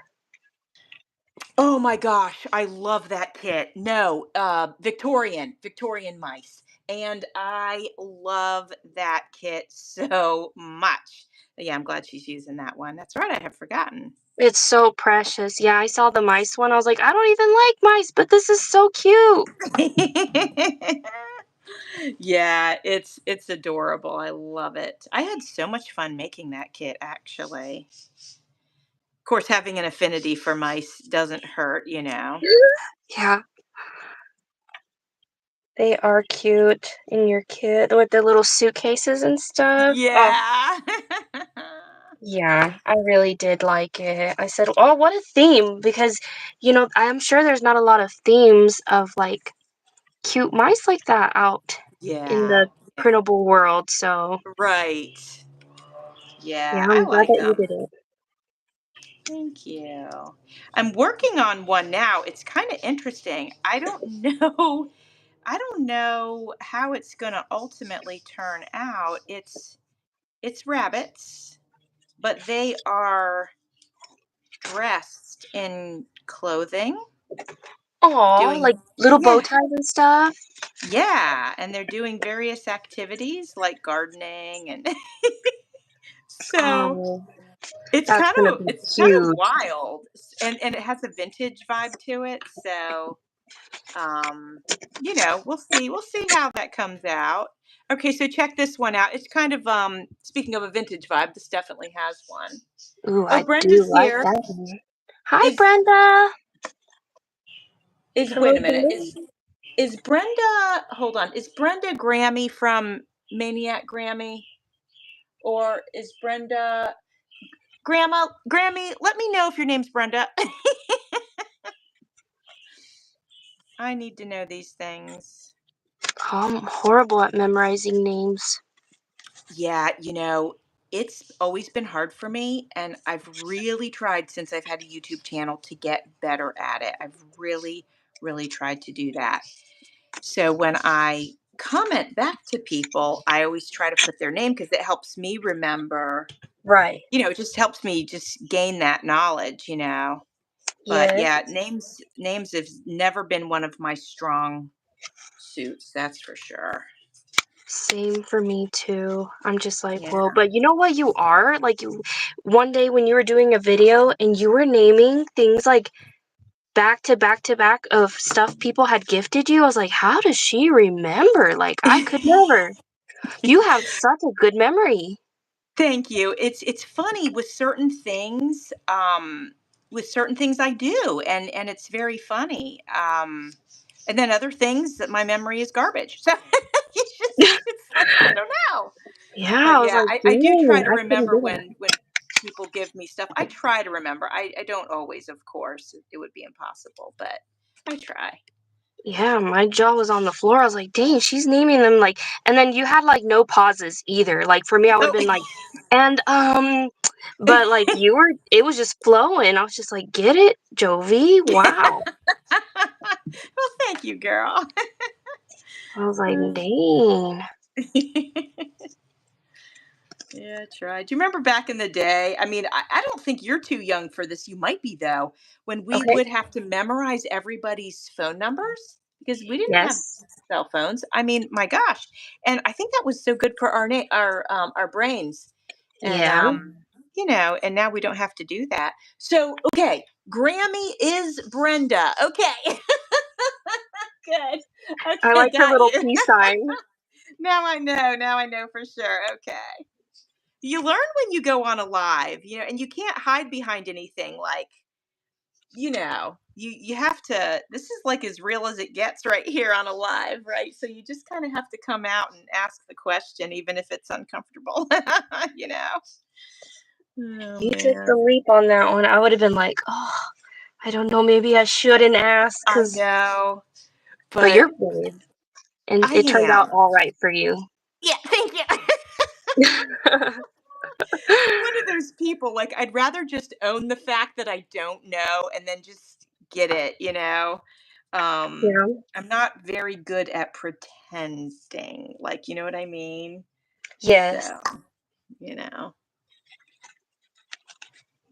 Oh my gosh, I love that kit. No, Victorian mice. And I love that kit so much. Yeah, I'm glad she's using that one. That's right, I have forgotten. It's so precious. Yeah, I saw the mice one. I was like, I don't even like mice, but this is so cute. Yeah, it's adorable. I love it. I had so much fun making that kit actually. Of course, having an affinity for mice doesn't hurt. Yeah. They are cute in your kit with the little suitcases and stuff. Oh, Yeah. yeah, I really did like it. I said, "Oh, what a theme!" Because, I'm sure there's not a lot of themes of like cute mice like that out in Yeah. the printable world. So, Right. yeah, Yeah, I I'm glad like that you them. did it. Thank you. I'm working on one now. It's kind of interesting. I don't know. I don't know how it's going to ultimately turn out. It's rabbits, but they are dressed in clothing, Aw, doing like little bow yeah, ties and stuff. yeah, and they're doing various activities like gardening and so Oh, it's that's kind gonna of be it's kind of cute. wild and it has a vintage vibe to it. So we'll see how that comes out. Okay, so check this one out. It's kind of speaking of a vintage vibe, this definitely has one. Ooh, Oh, I do Brenda's like here. that one. Hi, Is Brenda. wait Hello, a minute. hello. Is Brenda, hold on. Is Brenda Grammy from Maniac Grammy? Or is Brenda Grandma Grammy? Let me know if your name's Brenda. I need to know these things. I'm horrible at memorizing names. Yeah, it's always been hard for me, and I've really tried since I've had a YouTube channel to get better at it. I've really, really tried to do that. So when I comment back to people, I always try to put their name because it helps me remember, Right. it just helps me just gain that knowledge. But Yes. yeah, names have never been one of my strong suits, that's for sure. Same for me too. I'm just like, Yeah. well, but you know what you are? Like one day when you were doing a video and you were naming things like back to back to back of stuff people had gifted you, I was like, how does she remember? Like I could never. You have such a good memory. Thank you. It's funny with certain things I do, and it's very funny. And then other things that my memory is garbage. So it's like I don't know. Yeah, But I was yeah, like, I do try dang, to I couldn't remember do that. when people give me stuff. I try to remember. I don't always, of course. It would be impossible, but I try. Yeah, my jaw was on the floor. I was like, dang, she's naming them like, and then you had like no pauses either. Like for me, I would have Oh. been like, and but like it was just flowing. I was just like, get it, Jovi? Wow. Well, thank you, girl. I was like, dang. Yeah, try. Do you remember back in the day? I mean, I don't think you're too young for this. You might be, though, when we Okay. would have to memorize everybody's phone numbers because we didn't have Yes. cell phones. I mean, my gosh. And I think that was so good for our brains. And Yeah. and now we don't have to do that. So, okay, Grammy is Brenda. Okay. Good. I Okay, like her got little you. peace sign. Now I know. Now I know for sure. Okay. You learn when you go on a live, and you can't hide behind anything like, you have to this is like as real as it gets right here on a live, right? So you just kind of have to come out and ask the question even if it's uncomfortable, you know. Oh You took the man. leap on that one. I would have been like, oh, I don't know, maybe I shouldn't ask, I cause. know, But but you're brave, and I it turned out am. all right for you. Yeah, thank you. I'm one of those people, like, I'd rather just own the fact that I don't know and then just get it. Yeah. I'm not very good at pretending, like, you know what I mean? Yes. So, you know.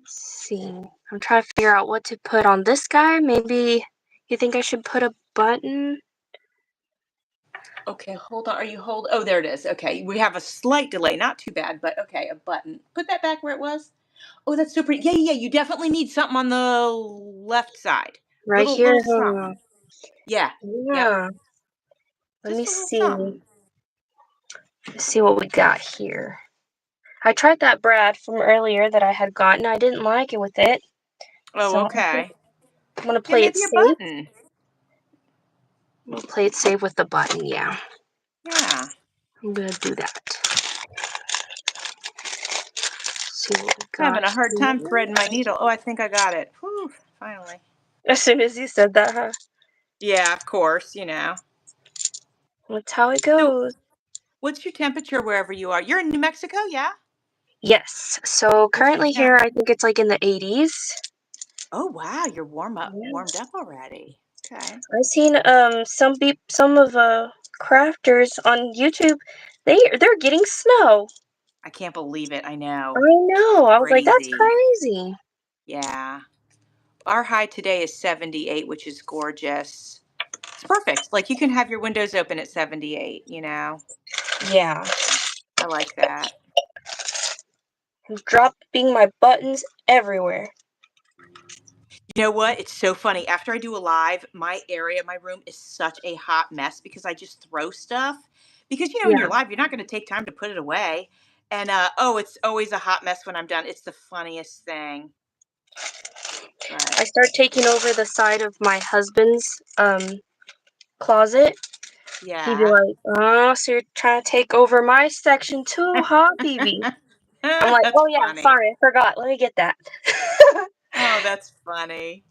See. I'm trying to figure out what to put on this guy. Maybe you think I should put a button? Okay, hold on. Oh, there it is. Okay, we have a slight delay, not too bad, but okay, a button. Put that back where it was. Oh, that's so pretty. Yeah, yeah, yeah. You definitely need something on the left side. Right Little here? little something. Yeah. Yep. Yeah. Let me Just a little see. something. Let's see what we got here. I tried that Brad from earlier that I had gotten. I didn't like it with it. Oh, So I think okay. I'm gonna Yeah, play it maybe a safe. button. We'll play it safe with the button, yeah. Yeah. I'm gonna do that. See what we I'm having got a hard here. time threading my needle. Oh, I think I got it. Whew, finally. As soon as you said that, huh? Yeah, of course, you know. That's how it So, goes. what's your temperature wherever you are? You're in New Mexico, yeah? Yes. So What's your currently temp? here, I think it's like in the 80s. Oh, wow, you're Yeah. warmed up already. Okay. I've seen some of crafters on YouTube. They're getting snow. I can't believe it. I I know. know. I was like, that's Crazy. crazy. Yeah. Our high today is 78, which is gorgeous. It's perfect. Like you can have your windows open at 78, you know. Yeah. I like that. I'm dropping my buttons everywhere. You know what? It's so funny. After I do a live, my room is such a hot mess because I just throw stuff. Because when you're Yeah. live, you're not going to take time to put it away. And it's always a hot mess when I'm done. It's the funniest thing. But I start taking over the side of my husband's closet. He'd be yeah. like, "Oh, so you're trying to take over my section too, huh, BB?" I'm like, That's "Oh yeah, funny. sorry, I forgot. Let me get that." Oh, that's funny.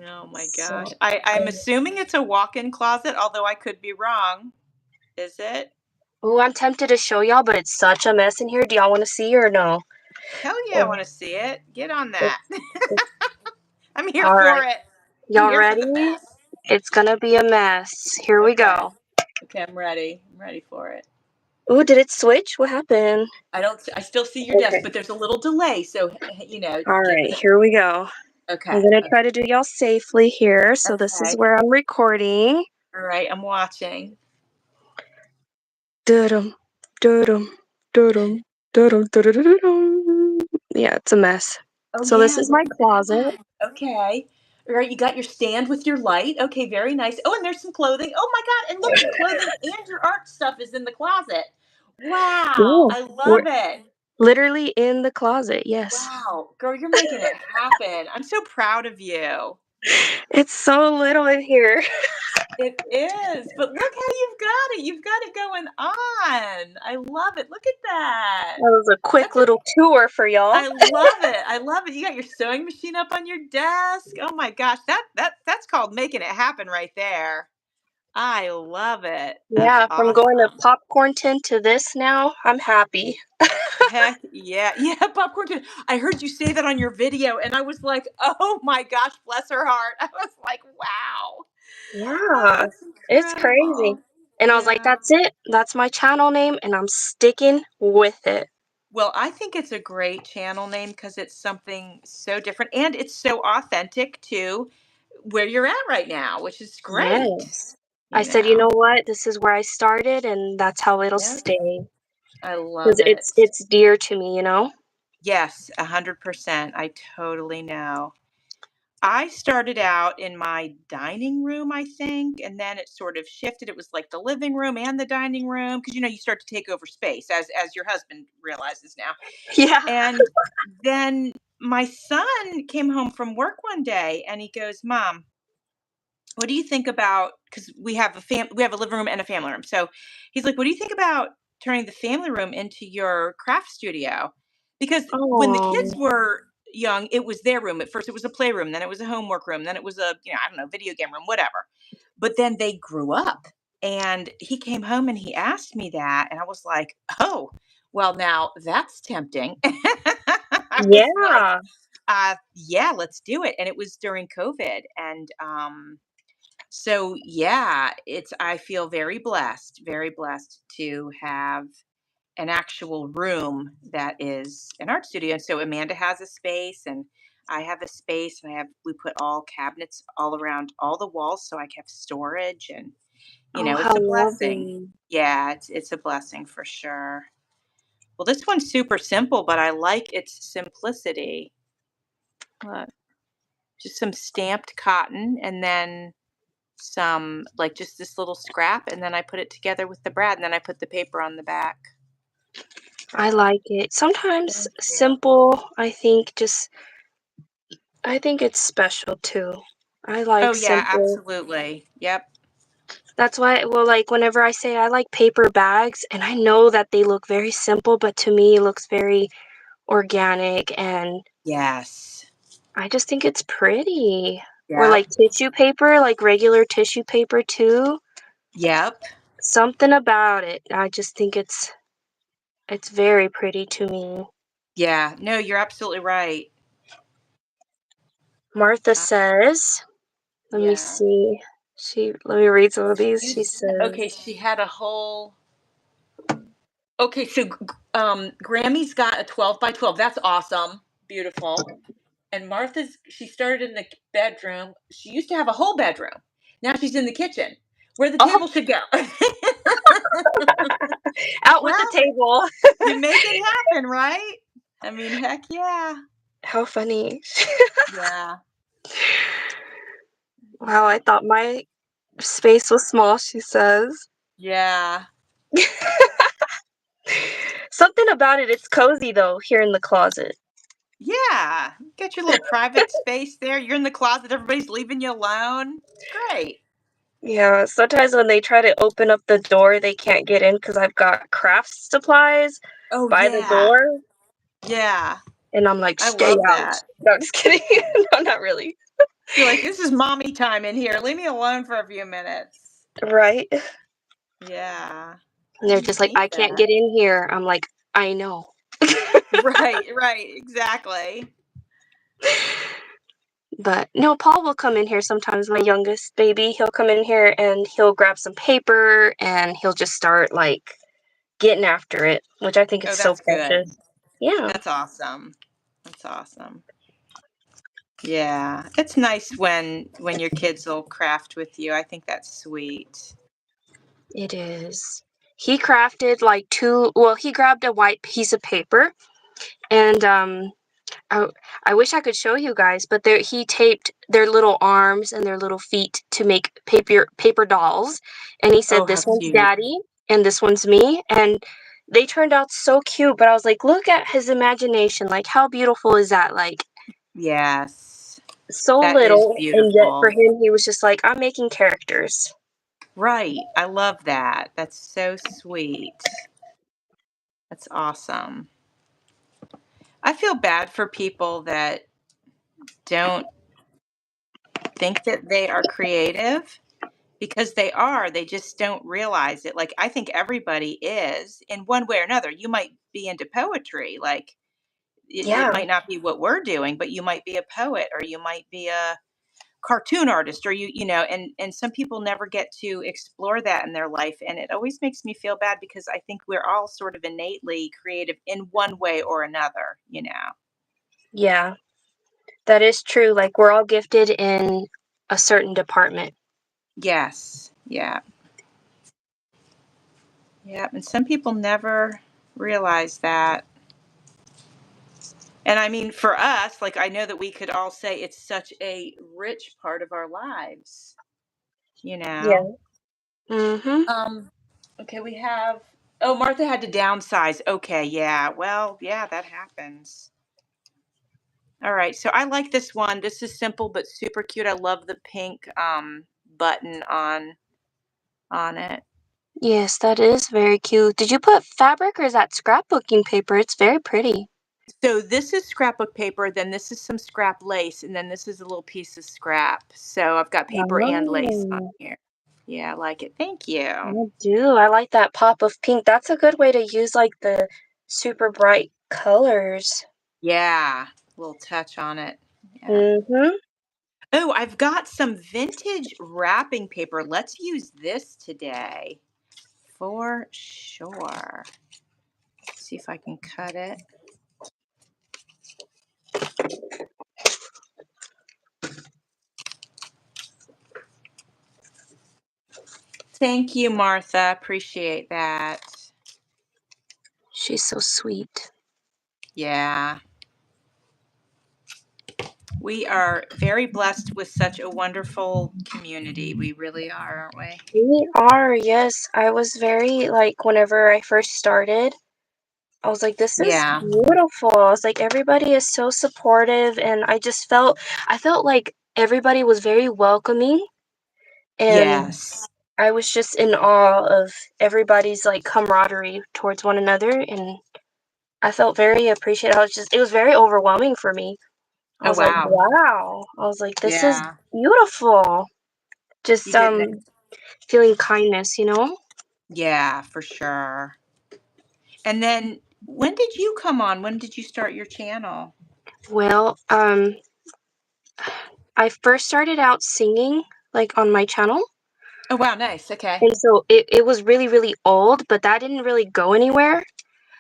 Oh my gosh. So, I'm assuming it's a walk-in closet, although I could be wrong. Is it? ooh, I'm tempted to show y'all, but it's such a mess in here. Do y'all want to see or no? Hell yeah, I Oh, want to see it. Get on it, that. it, I'm here all for right, it. I'm y'all here for ready? the mess. It's gonna be a mess. Here we Okay. go. Okay, I'm ready. I'm ready for it. Ooh, did it switch? What happened? I still see your desk, Okay. but there's a little delay, so All give right, it here we go. I'm okay. gonna Okay. try to do y'all safely here. So this is Okay. where I'm recording. All right, I'm watching. Dum dum dum dum dum. Yeah, it's a mess. Oh So this yeah, is look my at closet. that. Okay. All right, you got your stand with your light. Okay, very nice. Oh, and there's some clothing. Oh my God. And look, your clothing and your art stuff is in the closet. Wow. Yeah, I we're love it. literally in the closet. Yes, Wow. Girl, you're making it happen. I'm so proud of you. it's so little in here. It is. But look how you've got it. You've got it going on. I love it. Look at that. That was a quick That's a little tour for y'all. I love it. I love it. You got your sewing machine up on your desk. Oh my gosh. That's called making it happen right there. I love it. That's Yeah, from going to awesome. popcorn tin to this now, I'm happy. Heck yeah. Yeah, popcorn too. I heard you say that on your video and I was like, "Oh my gosh, bless her heart." I was like, "Wow." Oh, Yeah, that's it's crazy. incredible. And I was like, Yeah. that's it. That's my channel name, and I'm sticking with it. Well, I think it's a great channel name because it's something so different and it's so authentic to where you're at right now, which is great. Yes. I You said, you know know? what? This is where I started, and that's how it'll Yep. stay. I Because love it. it's dear to me, you know? Yes, 100%. I totally know. I started out in my dining room, I think, and then it sort of shifted. It was like the living room and the dining room because you start to take over space as your husband realizes now. Yeah. And then my son came home from work one day and he goes, "Mom, what do you think about?" Because we have a living room and a family room. So he's like, "What do you think about turning the family room into your craft studio?" Because when the kids Oh, were young, it was their room. At first, it was a playroom, then it was a homework room, then it was a I don't know, video game room, whatever. But then they grew up, and he came home and he asked me that, and I was like, "Oh, well, now that's tempting." I was like, yeah. yeah, let's do it. And it was during COVID, and so yeah, I feel very blessed to have an actual room that is an art studio. And so Amanda has a space and I have a space and we put all cabinets all around all the walls so I can have storage and Oh, how it's a blessing. lovely. Yeah, it's a blessing for sure. Well, this one's super simple, but I like its simplicity. Look, just some stamped cotton and then some like just this little scrap and then I put it together with the brad and then I put the paper on the back. I So like it. Sometimes thank you. simple, I think it's special too. I Oh like yeah, simple. absolutely. Yep. That's why, well, like, whenever I say I like paper bags, and I know that they look very simple, but to me, it looks very organic, and Yes. I just think it's pretty. Or, Yep. like, tissue paper, like regular tissue paper, too. Yep. Something about it. I just think it's very pretty to me. Yeah. No, you're absolutely right. Martha Uh, says, let me yeah. see. Let me read some of these. You She okay, says, she had a whole okay, so Grammy's got a 12 by 12. That's awesome. Beautiful. And she started in the bedroom. She used to have a whole bedroom. Now she's in the kitchen where the "Oh, table should go. out with the Well, table." you make it happen, right? I mean, heck yeah. How funny. Yeah. Wow, I thought my space was small, she says. Yeah. Something about it, it's cozy though, here in the closet. Yeah. Get your little private space there. You're in the closet, everybody's leaving you alone. It's great. Yeah, sometimes when they try to open up the door, they can't get in because I've got craft supplies Oh, by the yeah. door, Yeah. and I'm like, I "Stay love out." that. No, just kidding. No, not really. You're like, this is mommy time in here. Leave me alone for a few minutes. Right? Yeah. And I they're just like, hate "I can't that. get in here." I'm like, "I know." Right, right, exactly. But no, Paul will come in here sometimes, my youngest baby. He'll come in here and he'll grab some paper and he'll just start like getting after it, which I think is Oh, so that's good. precious. Yeah, That's awesome. That's awesome. Yeah. It's nice when your kids will craft with you. I think that's sweet. it is. He crafted like well, he grabbed a white piece of paper and I, I wish I could show you guys, but he taped their little arms and their little feet to make paper dolls. And he Oh, said, how "This one's cute. daddy and this one's me." And they turned out so cute, but I was like, look at his imagination. Like, how beautiful is that? Like, Yes. so That is little, and yet for beautiful. him, he was just like, I'm making characters. Right. I love that. That's so sweet. That's awesome. I feel bad for people that don't think that they are creative because they are. They just don't realize it. Like, I think everybody is in one way or another. You might be into poetry, like, it Yeah, might not be what we're doing, but you might be a poet or you might be a cartoon artist or and some people never get to explore that in their life, and it always makes me feel bad because I think we're all sort of innately creative in one way or another. yeah, that is true. Like, we're all gifted in a certain department. Yes. Yeah. Yeah, and some people never realize that. And I mean, for us, like, I know that we could all say it's such a rich part of our lives, you know? Yeah. Mm-hmm. Um, okay, we have, oh, Martha had to downsize. Okay, yeah. Well, yeah, that happens. All right, so I like this one. This is simple but super cute. I love the pink button on it. Yes, that is very cute. Did you put fabric or is that scrapbooking paper? It's very pretty. So this is scrapbook paper, then this is some scrap lace, and then this is a little piece of scrap. So I've got paper and lace on Oh, here. Yeah, I like it. Thank you. I do. I like that pop of pink. That's a good way to use like the super bright colors. Yeah, little touch on it. Yeah. Mm-hmm. Oh, I've got some vintage wrapping paper. Let's use this today for sure. See if I can cut it. Thank you, Martha. Appreciate that. She's so sweet. Yeah. We are very blessed with such a wonderful community. We really are, aren't we? We are, yes. I was very like whenever I first started, I was like, this is Yeah. beautiful. I was like, everybody is so supportive, and I felt like everybody was very welcoming, and Yes. I was just in awe of everybody's, like, camaraderie towards one another, and I felt very appreciated. It was very overwhelming for me. I Oh, was like, wow. "Wow." I was like, "This is Yeah. beautiful." You Just, get that. feeling kindness, you know? Yeah, for sure. And then when did you come on? When did you start your channel? Well, I first started out singing, like, on my channel, Oh, wow, nice. Okay. and so it was really, really old, but that didn't really go anywhere,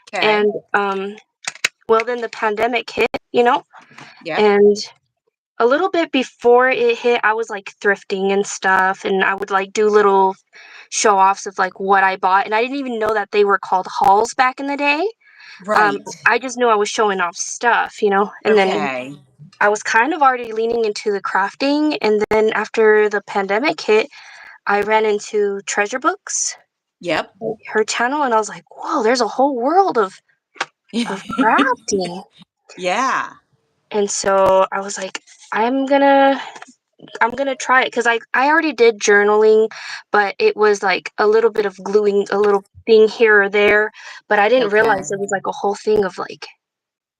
Okay. and, well, then the pandemic hit, you know? Yep. And a little bit before it hit, I was, like, thrifting and stuff, and I would, like, do little show-offs of, like, what I bought, and I didn't even know that they were called hauls back in the day. Right. I just knew I was showing off stuff, you know? And then Okay. I was kind of already leaning into the crafting, and then after the pandemic hit, I ran into Treasure Books, Yep. like, her channel, and I was like, "Whoa, there's a whole world of crafting." Yeah. And so I was like, "I'm gonna I'm gonna try it because I already did journaling, but it was, like, a little bit of gluing a little thing here or there, but I didn't Okay. realize it was, like, a whole thing of, like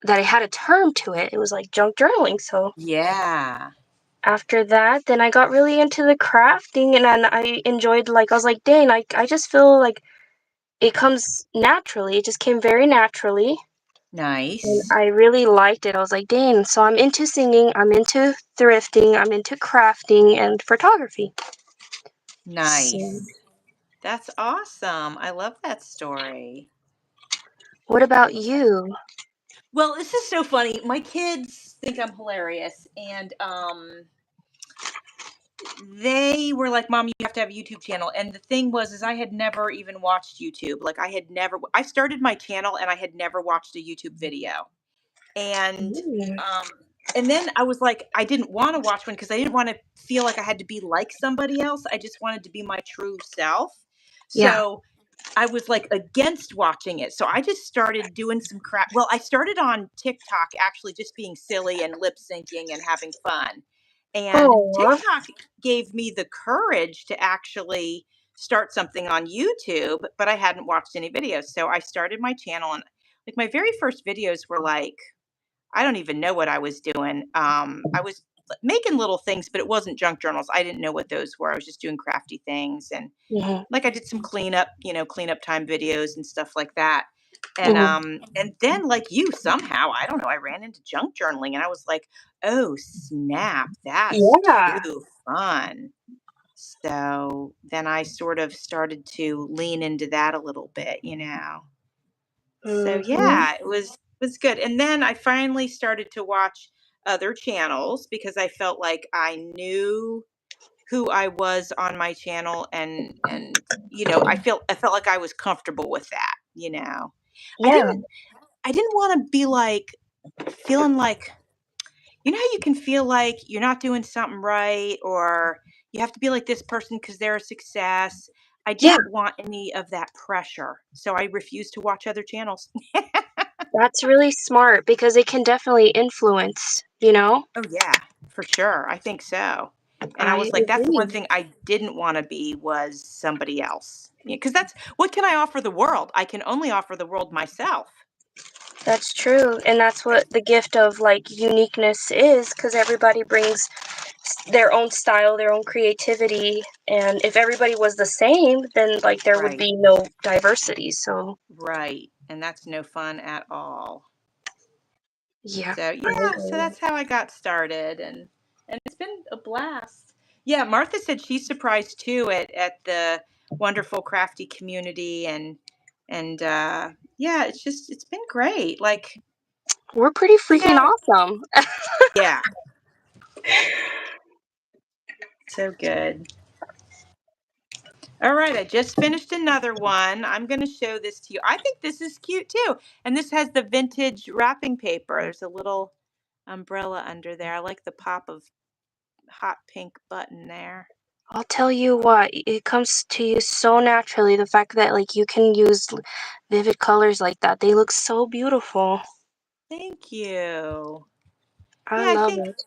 that it had a term to it. It was, like, junk journaling, so Yeah. after that, then I got really into the crafting, and then I enjoyed, like I was like, "Dang, I just feel like it comes naturally." It just came very naturally, and Nice. I really liked it. I was like, "Dang." So I'm into singing, I'm into thrifting, I'm into crafting and photography. So, Nice. That's awesome. I love that story. what about you? Well, this is so funny. My kids think I'm hilarious, and they were like, "Mom, you have to have a YouTube channel." And the thing was, is I had never even watched YouTube. Like, I started my channel and I had never watched a YouTube video. And Mm, um, and then I was like, I didn't want to watch one because I didn't want to feel like I had to be like somebody else. I just wanted to be my true self. yeah. So I was, like, against watching it, so I just started doing some crap. Well, I started on TikTok actually just being silly and lip syncing and having fun, and Oh, TikTok gave me the courage to actually start something on YouTube, but I hadn't watched any videos, so I started my channel, and, like, my very first videos were, like, I don't even know what I was doing. I was making little things, but it wasn't junk journals. I didn't know what those were. I was just doing crafty things, and mhm, like, I did some cleanup, cleanup time videos and stuff like that. mhm. And then, like you, somehow, I don't know, I ran into junk journaling and I was like, "Oh, snap, that's Yeah. too fun." So, then I sort of started to lean into that a little bit. So, Mhm. yeah, it was good. And then I finally started to watch other channels because I felt like I knew who I was on my channel, and I felt like I was comfortable with that. I Yeah. didn't I didn't wanna be, like, feeling like how you can feel like you're not doing something right, or you have to be like this person because 'cause they're a success. I Yeah, didn't want any of that pressure, so I refused to watch other channels. that's really smart because it can definitely influence, you know? Oh, yeah, for sure, I think so. And I I was like, that's the one agree. thing I didn't wanna be was somebody else. Because that's what can I offer the world? I can only offer the world myself. That's true, and that's what the gift of, like, uniqueness is, because everybody brings their own style, their own creativity, and if everybody was the same, then, like, there would Right, be no diversity, so right, and that's no fun at all. yeah, So, I yeah, so agree. that's how I got started, and it's been a blast. Yeah, Martha said she's surprised too at the wonderful crafty community, and yeah, it's been great. Like, We're pretty you freaking know, awesome. yeah, so good. All right, I just finished another one. I'm going to show this to you. I think this is cute too. And this has the vintage wrapping paper. There's a little umbrella under there. I like the pop of hot pink button there. I'll tell you what, it comes to you so naturally, the fact that, like, you can use vivid colors like that. They look so beautiful. Thank you. I Yeah, I love think it.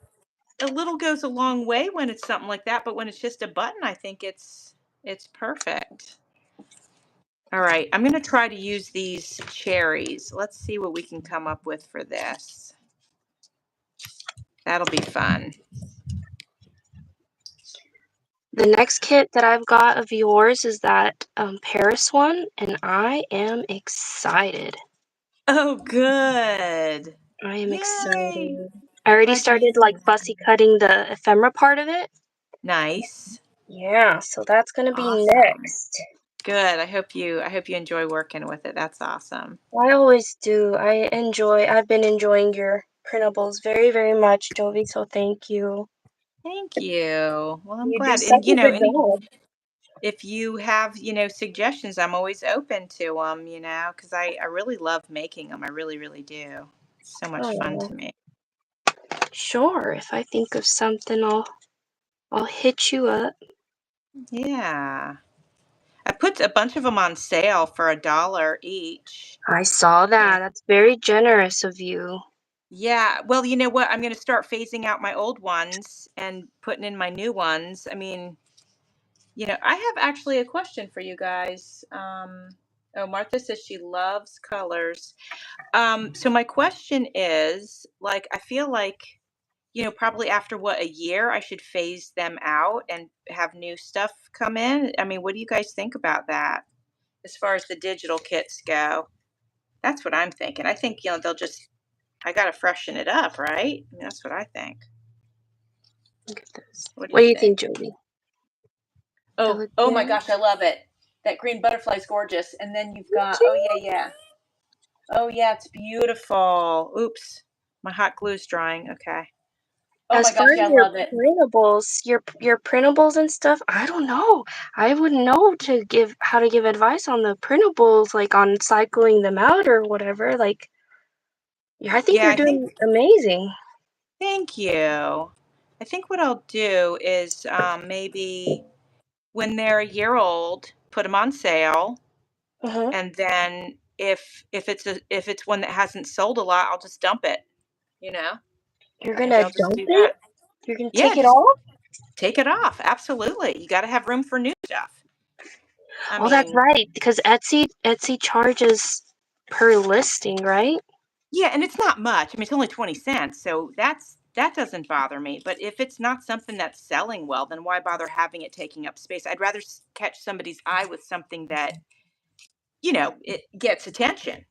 a little goes a long way when it's something like that, but when it's just a button, I think it's It's perfect. All right, I'm gonna try to use these cherries. Let's see what we can come up with for this. That'll be fun. The next kit that I've got of yours is that Paris one, and I am excited. Oh, good. I am Yay. excited. I already Glad you're started using like that. fussy cutting the ephemera part of it. Nice. Yeah, so that's gonna be Awesome. next. Good. I hope you enjoy working with it. That's awesome. I always do. I've been enjoying your printables very, very much, Jovi, so thank you. Thank you. Well, I'm You do glad. such And a good job. if you have, suggestions, I'm always open to them, because I really love making them. I really, really do. It's so much fun Oh, to me. sure. If I think of something, I'll hit you up. Yeah. I put a bunch of them on sale for $1 each. I saw Yeah. that. That's very generous of you. Yeah. Well, you know what? I'm going to start phasing out my old ones and putting in my new ones. I mean, I have actually a question for you guys. Oh, Martha says she loves colors. So my question is, like, I feel like, probably after what, a year, I should phase them out and have new stuff come in. I mean, what do you guys think about that as far as the digital kits go? That's what I'm thinking. I think, I got to freshen it up, right? I mean, that's what I think. Look at this. What do What you do you think? think, Jovi? That Oh, look oh my good? gosh, I love it. That green butterfly's gorgeous. And then you've Me got, oh yeah, too. yeah. Oh yeah, it's beautiful. Oops, my hot glue's drying. Okay. Oh As my far gosh, yeah, as I your love it. printables, your printables and stuff, I don't know. I wouldn't know how to give advice on the printables, like on cycling them out or whatever. Like, yeah, I think Yeah, you're I think, doing amazing. thank you. I think what I'll do is maybe when they're a year old, put them on sale, Uh-huh. and then if it's one that hasn't sold a lot, I'll just dump it. You know, You're maybe gonna I'll just dump do it? that. You're gonna Yeah, take it just off? take it off. Absolutely, you got to have room for new stuff. I Oh, that's mean, right, because Etsy charges per listing, right? yeah, and it's not much. I mean, it's only 20 cents, so that doesn't bother me. But if it's not something that's selling well, then why bother having it taking up space? I'd rather catch somebody's eye with something that, it gets attention,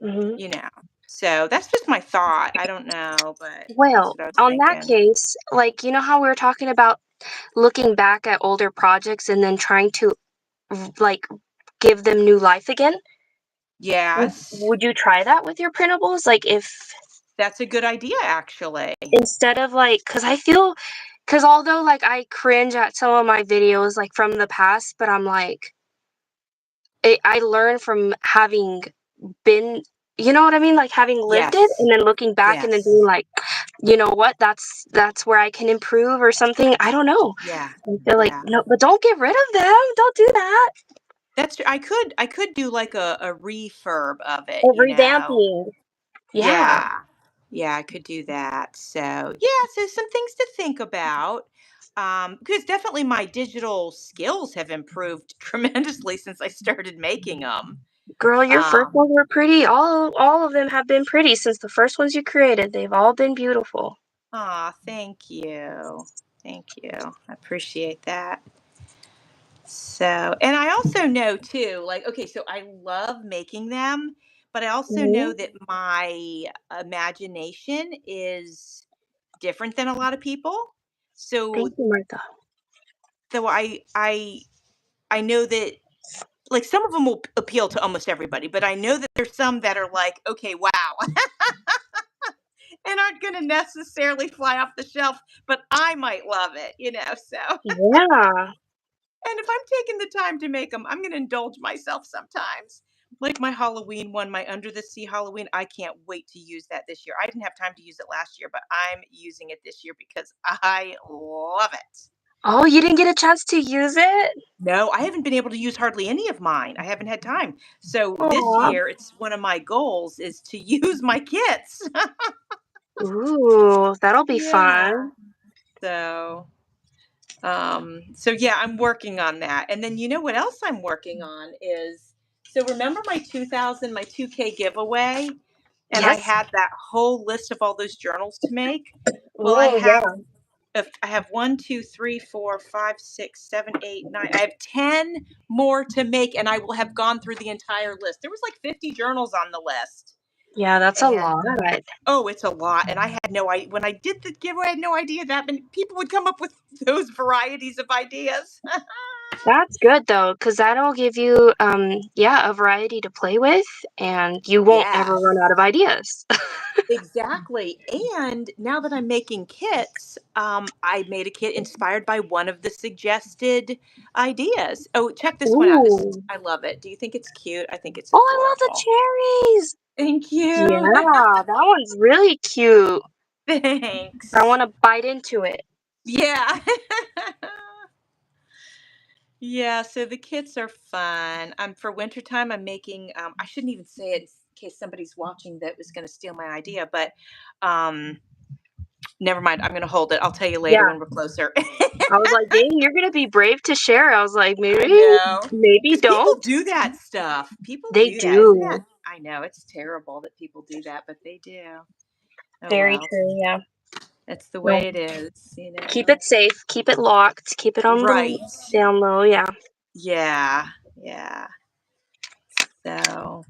Hmm. you know. So that's just my thought. I don't know, but that's Well, what I was on that thinking. case, like, you know how we were talking about looking back at older projects and then trying to like give them new life again? Yes, Would you try that with your printables? Like if that's a good idea, actually. instead of like, because although like I cringe at some of my videos like from the past, but I'm like, I learn from having been, you know what I mean? Like having lived it and Yes, then looking back and then being yes, like, you know what? That's where I can improve or something. I don't know. yeah, I feel like yeah. no, but don't get rid of them. Don't do that. That's I could do like a refurb of it, Or revamping. Yeah. Yeah. Yeah, I could do that. So, yeah, so some things to think about. Because definitely my digital skills have improved tremendously since I started making them. Girl, your first Um, ones were pretty. All of them have been pretty since the first ones you created. They've all been beautiful. Thank you. Thank you. I appreciate that. So, and I also know too, like, okay, so I love making them, but I also know Mhm. that my imagination is different than a lot of people. So Thank you, Martha. So I know that, like, some of them will appeal to almost everybody, but I know that there's some that are like, okay, wow, and aren't going to necessarily fly off the shelf, but I might love it. So, Yeah. and if I'm taking the time to make them, I'm going to indulge myself sometimes. Like my Halloween one, my Under the Sea Halloween, I can't wait to use that this year. I didn't have time to use it last year, but I'm using it this year because I love it. Oh, you didn't get a chance to use it? No, I haven't been able to use hardly any of mine. I haven't had time. So this Aw. year, it's one of my goals is to use my kits. Ooh, that'll be Yeah. fun. So, So yeah, I'm working on that. And then you know what else I'm working on is, so remember my 2K giveaway? And I Yes. had that whole list of all those journals to make. Well, I Oh, have yeah. I have 1, 2, 3, 4, 5, 6, 7, 8, 9. I have 10 more to make, and I will have gone through the entire list. There was like 50 journals on the list. Yeah, that's a And lot. oh, it's a lot. And I had no idea when I did the giveaway, I had no idea that many people would come up with those varieties of ideas. That's good though, because that'll give you, yeah, a variety to play with, and you won't ever run Yes. out of ideas. Exactly. And now that I'm making kits, I made a kit inspired by one of the suggested ideas. Oh, check this one out. Ooh. I love it. Do you think it's cute? I think it's Oh, I love the adorable. cherries. Thank you. Yeah, that one's really cute. I Thanks. want to bite into it. Yeah. Yeah, so the kits are fun. For wintertime, I'm making, I shouldn't even say it in case somebody's watching that was going to steal my idea, but um, never mind. I'm going to hold it. I'll tell you later Yeah. when we're closer. I was like, dang, you're gonna be brave to share. I was like, I maybe, know. maybe Because people don't. do that stuff. People They do that. Isn't that? do. I know. It's terrible that people do that, but they do. Oh, Very well. true, yeah. That's the No. way it is, Keep it safe, keep it locked, keep it on the Right. down low, yeah. Yeah. Yeah. So.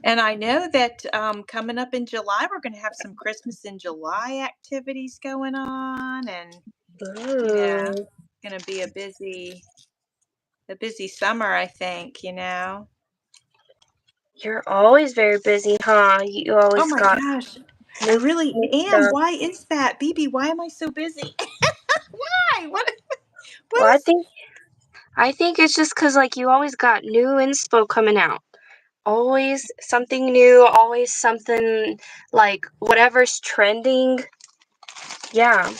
And I know that coming up in July, we're going to have some Christmas in July activities going on, and yeah, Ooh. going to be a busy summer, I think. You're always very busy, huh? You Oh always my got gosh, I new, really new am. stuff. Why is that, BB? Why am I so busy? Why? What Well, I is? think I think it's just because like you always got new inspo coming out. Always something new, always something like whatever's trending. Yeah.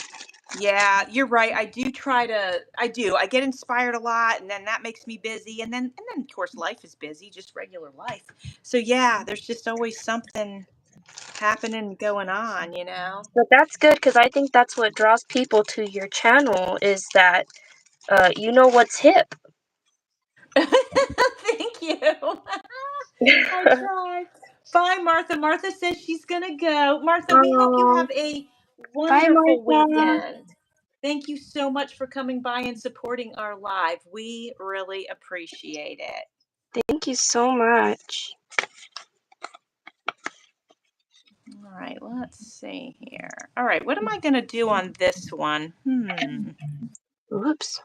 Yeah, you're right. I do try to. I do. I get inspired a lot, and then that makes me busy, and then of course life is busy, just regular life. So yeah, there's just always something happening, going on. But that's good because I think that's what draws people to your channel is that you know what's hip. Thank you. I tried. Bye, Martha. Martha says she's gonna go. Martha, we hope you Oh, have a bye, wonderful Martha. weekend. Thank you so much for coming by and supporting our live. We really appreciate it. Thank you so much. All right, let's see here. All right, what am I gonna do on this one? Oops.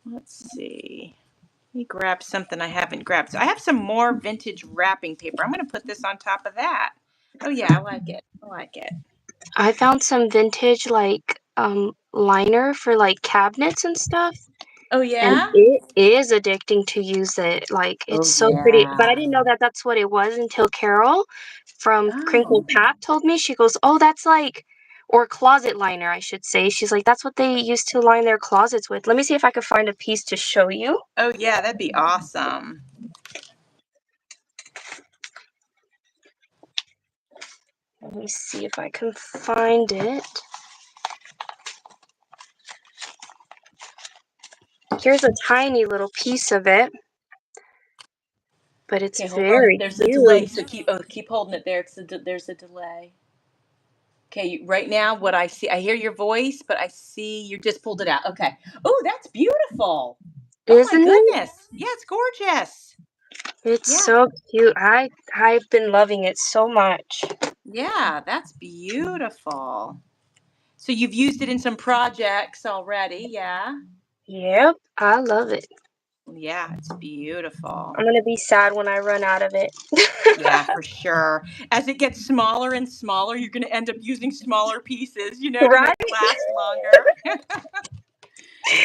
Let's see. Let me grab something I haven't grabbed. So I have some more vintage wrapping paper. I'm gonna put this on top of that. Oh yeah, I like it. I like it. I found some vintage like liner for like cabinets and stuff. Oh And yeah? it is addicting to use it. Like it's Oh so pretty. But I yeah. didn't know that that's what it was until Carol from Crinkle Oh. Pat told me. She goes, "Oh, that's like or closet liner, I should say." She's like, "That's what they used to line their closets with." Let me see if I could find a piece to show you. Oh yeah, that'd be awesome. Let me see if I can find it. Here's a tiny little piece of it, but it's Okay, hold on. very There's a delay, cute. so keep holding it there. There's a delay. Okay, right now what I see, I hear your voice, but I see you just pulled it out. Okay. Oh, that's beautiful. Oh my Isn't it? goodness. Yeah, it's gorgeous. It's Yeah. so cute. I've been loving it so much. Yeah, that's beautiful. So you've used it in some projects already, yeah? Yep, I love it. Yeah, it's beautiful. I'm gonna be sad when I run out of it. Yeah, for sure. As it gets smaller and smaller, you're going to end up using smaller pieces, to Right? make it last longer.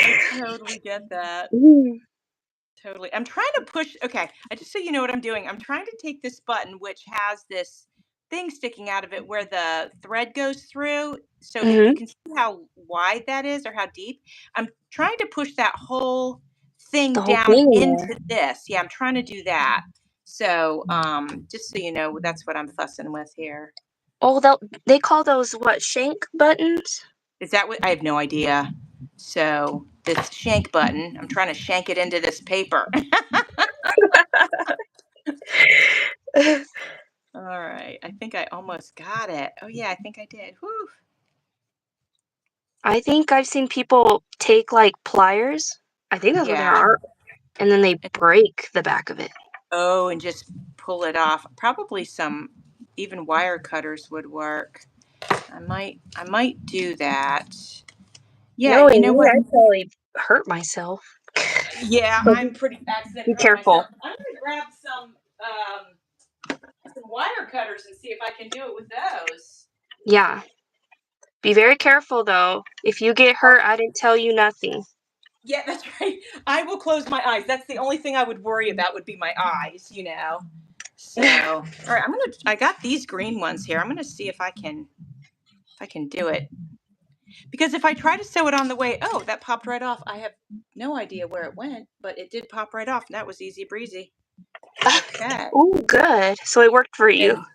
I totally get that. Mhm. Totally. I'm trying to push. Okay. Just so you know what I'm doing, I'm trying to take this button, which has this thing sticking out of it where the thread goes through. So if you Mhm. can see how wide that is or how deep, I'm trying to push that whole thing The whole down thing in there. into this. Yeah, I'm trying to do that. So just so you know, that's what I'm fussing with here. Oh, they call those what, shank buttons? Is that what? I have no idea. So this shank button, I'm trying to shank it into this paper. All right. I think I almost got it. Oh, yeah, I think I did. Whew. I think I've seen people take, like, pliers, I think that's what they Yeah. are, and then they break the back of it. Oh, and just pull it off. Probably some even wire cutters would work. I might do that. Yeah, you Knowing know me, what? I'd probably hurt myself. Yeah, So I'm pretty accident be prone myself. careful. I'm gonna grab some wire cutters and see if I can do it with those. Yeah. Be very careful, though. If you get hurt, I didn't tell you nothing. Yeah, that's right. I will close my eyes. That's the only thing I would worry about would be my eyes, you know. So, all right, I got these green ones here. I'm gonna see if I can do it. Because if I try to sew it on the way, oh, that popped right off. I have no idea where it went, but it did pop right off. And that was easy breezy. Okay. Ooh, good. So it worked for you. And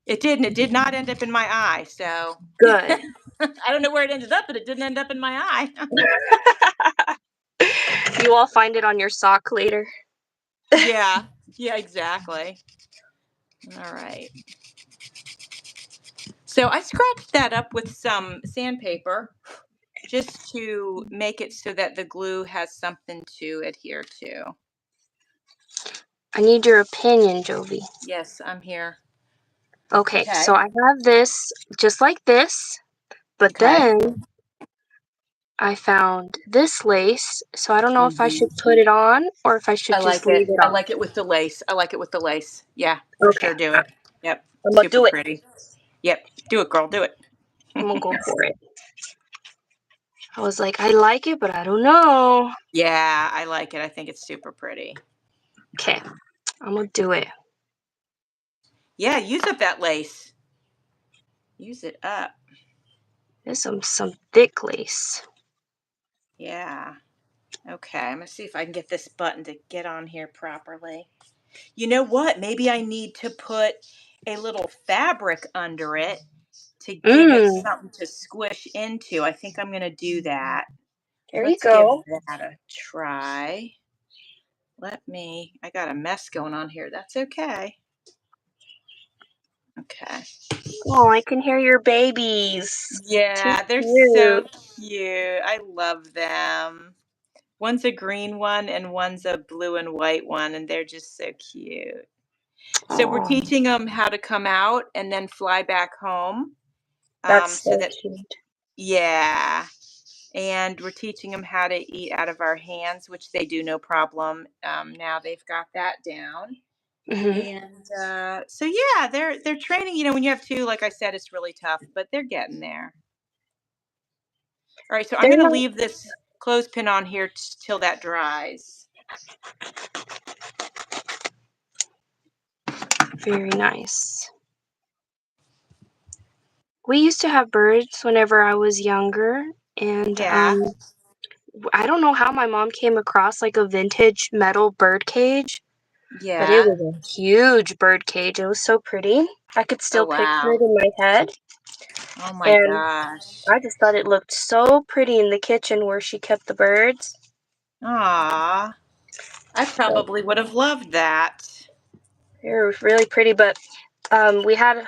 it did, and it did not end up in my eye. So Good. I don't know where it ended up, but it didn't end up in my eye. You all find it on your sock later. Yeah. Yeah, exactly. All right. So I scratched that up with some sandpaper just to make it so that the glue has something to adhere to. I need your opinion, Jovi. Yes, I'm here. Okay, so Okay. I have this just like this, but Okay. then I found this lace, so I don't know if I Mhm. should put it on or if I should I just like leave it. it I on. like it with the lace. I like it with the lace. Yeah, for Okay, sure. Do it. Yep. I'm gonna Super do it. pretty. Yep. Do it, girl. Do it. I'm gonna go for it. I was like, I like it, but I don't know. Yeah, I like it. I think it's super pretty. Okay, I'm gonna do it. Yeah, use up that lace. Use it up. There's some thick lace. Yeah. Okay. I'm going to see if I can get this button to get on here properly. You know what? Maybe I need to put a little fabric under it to give it Mmm, something to squish into. I think I'm going to do that. there you Let's give go. that a try. I got a mess going on here. That's okay. Okay. Oh, I can hear your babies. Too Yeah, they're so cute. cute. I love them. One's a green one and one's a blue and white one, and they're just so cute. So we're Oh, teaching them how to come out and then fly back home. that's So so that, cute. yeah. And we're teaching them how to eat out of our hands, which they do no problem. Now they've got that down. Hmm. And so yeah, they're training. You know, when you have two, like I said, it's really tough, but they're getting there. All right, so I'm They're going to not leave this clothespin on here till that dries. very nice. We used to have birds whenever I was younger, and Yeah, I don't know how my mom came across like a vintage metal bird cage, but it yeah. was a huge bird cage. It was so pretty. I could Oh still picture wow. it in my head, Oh my and gosh. I just thought it looked so pretty in the kitchen where she kept the birds. Aw, I So probably would have loved that. they were really pretty, but we had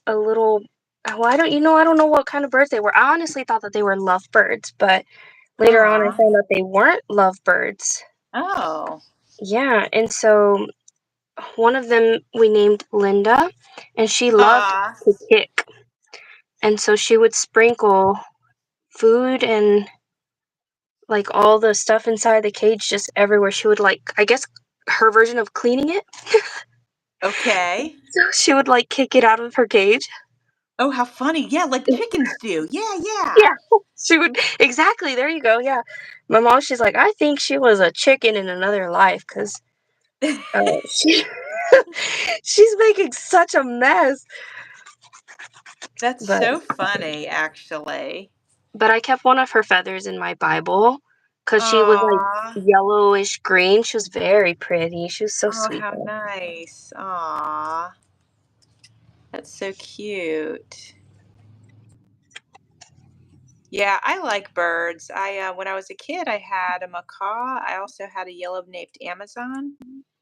a little. Well, I don't know what kind of birds they were. I honestly thought that they were lovebirds, but later on I Aw. found out they weren't lovebirds. Oh. Yeah, and so one of them we named Linda, and she loved Aw. to kick. And so she would sprinkle food and like all the stuff inside the cage just everywhere. She would like, I guess her version of cleaning it. Okay. So she would like kick it out of her cage. Oh, how funny. Yeah, like chickens do. Yeah, yeah. Yeah, she would exactly. There you go. Yeah, my mom. She's like, I think she was a chicken in another life because she she's making such a mess. That's But so funny, actually. I kept one of her feathers in my Bible because she was like Aw. yellowish green. She was very pretty. She was so Oh, sweet how though. nice. Aw. That's so cute. Yeah, I like birds. When I was a kid, I had a macaw. I also had a yellow-naped Amazon.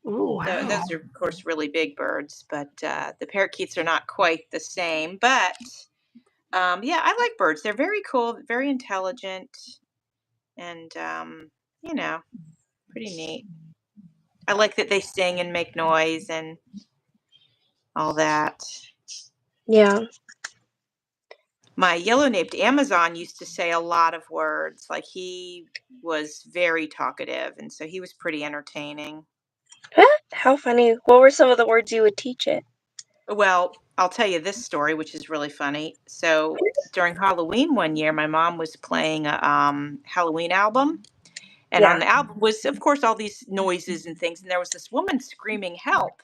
Ooh, wow. Those are, of course, really big birds, but the parakeets are not quite the same. But yeah, I like birds. They're very cool, very intelligent, and you know, pretty neat. I like that they sing and make noise and all that. Yeah. My yellow-naped Amazon used to say a lot of words. Like he was very talkative, and so he was pretty entertaining. How funny. What were some of the words you would teach it? Well, I'll tell you this story, which is really funny. So during Halloween one year, my mom was playing a Halloween album. And on Yeah. the album was, of course, all these noises and things. And there was this woman screaming, "Help."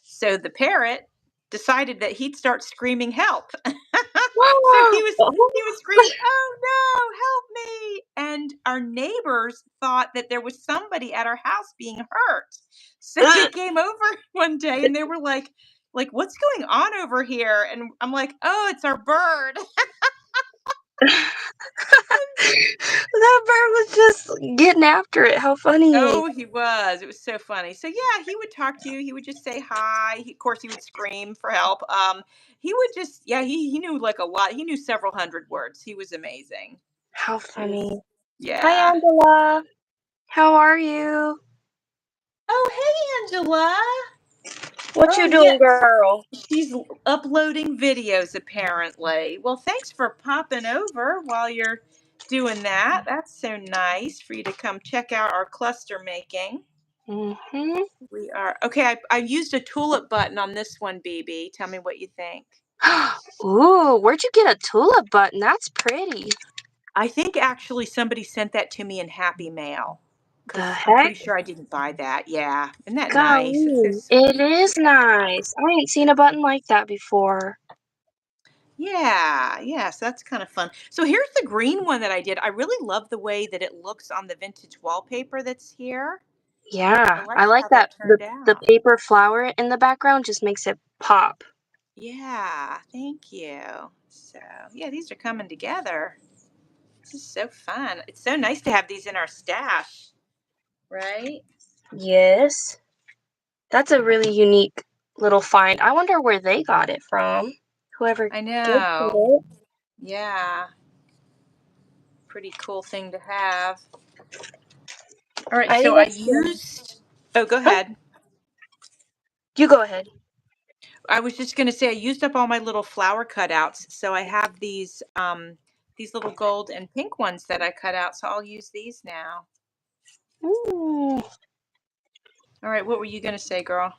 So the parrot decided that he'd start screaming, "Help." So he was screaming, "Oh no, help me." And our neighbors thought that there was somebody at our house being hurt. So they came over one day and they were like, "What's going on over here?" And I'm like, "Oh, it's our bird." That bird was just getting after it. How funny. Oh, he was. It was so funny. So yeah, he would talk to you. He would just say hi. Of course, he would scream for help. He would just, yeah, he knew like a lot. He knew several hundred words. He was amazing. How It was, funny. Hi, yeah. Angela. How are you? Oh, hey, Angela. What Oh, you doing, yes. girl? She's uploading videos apparently. Well, thanks for popping over while you're doing that. That's so nice for you to come check out our cluster making. Mm-hmm. We are okay. I used a tulip button on this one, BB. Tell me what you think. Ooh, where'd you get a tulip button? That's pretty. I think actually somebody sent that to me in Happy Mail The because I'm heck? pretty sure I didn't buy that. Yeah, isn't that nice? It's so Golly, it sweet. is nice. I ain't seen a button like that before. Yeah, yeah. So that's kind of fun. So here's the green one that I did. I really love the way that it looks on the vintage wallpaper that's here. I Yeah, like I like how that. that The turned the out. paper flower in the background just makes it pop. Yeah, thank you. So yeah, these are coming together. This is so fun. It's so nice to have these in our stash, right? Yes. That's a really unique little find. I wonder where they got it from. Whoever I gifted know. it. Yeah, pretty cool thing to have. All right, I so think I it's used. Oh, go oh, ahead. you go ahead. I was just going to say I used up all my little flower cutouts, so I have these little gold and pink ones that I cut out, so I'll use these now. Ooh, All right, what were you going to say, girl?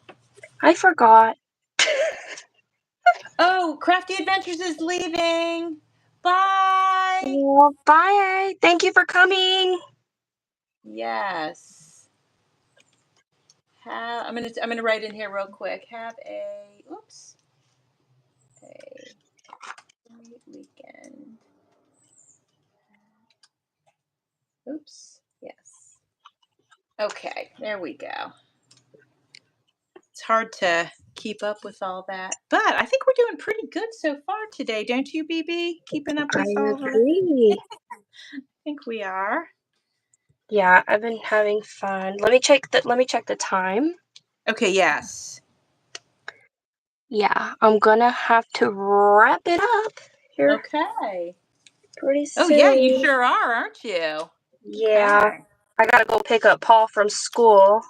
I forgot. Oh, Crafty Adventures is leaving. Bye. Well, bye. Thank you for coming. Yes. I'm gonna write in here real quick. Have a great weekend. Oops. Yes. Okay, there we go. It's hard to keep up with all that, but I think we're doing pretty good so far today, don't you, BB? Keeping up I with all the. agree. I think we are. Yeah, I've been having fun. Let me check the time. Okay. Yes. Yeah, I'm gonna have to wrap it up here Okay. pretty Oh yeah, you soon. sure are, aren't you? Yeah, Okay. I gotta go pick up Paul from school.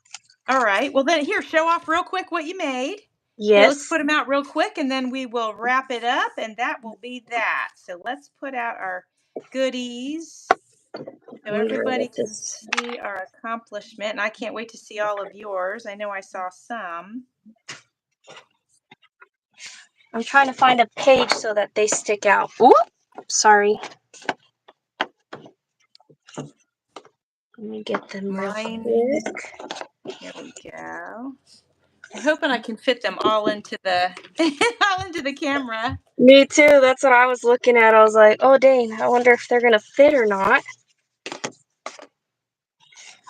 All right. Well, then here, show off real quick what you made. Here, let's Yes. put them out real quick and then we will wrap it up and that will be that. So let's put out our goodies I so wonder everybody what can this. see our accomplishment. And I can't wait to see all of yours. I know I saw some. I'm trying to find a page so that they stick out. Ooh, sorry. Let me get them real Mine, quick. here we go. I'm hoping I can fit them all into the all into the camera. Me too. That's what I was looking at. I was like, oh dang, I wonder if they're gonna fit or not.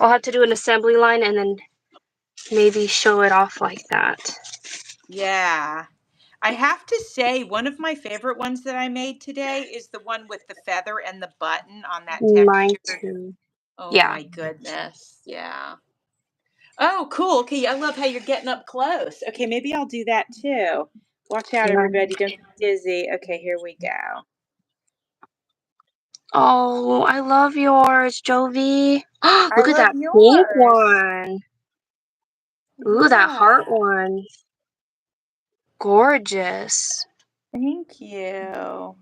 I'll have to do an assembly line and then maybe show it off like that. Yeah. I have to say, one of my favorite ones that I made today is the one with the feather and the button on that Mine textured. too. Oh Yeah. my goodness. Yeah. Oh, cool. Okay, I love how you're getting up close. Okay, maybe I'll do that too. Watch out, Yeah. everybody. Don't get dizzy. Okay, here we go. Oh, I love yours, Jovi. I Look at love that pink yours. one. Ooh, that heart Yeah. one. Gorgeous. Thank you.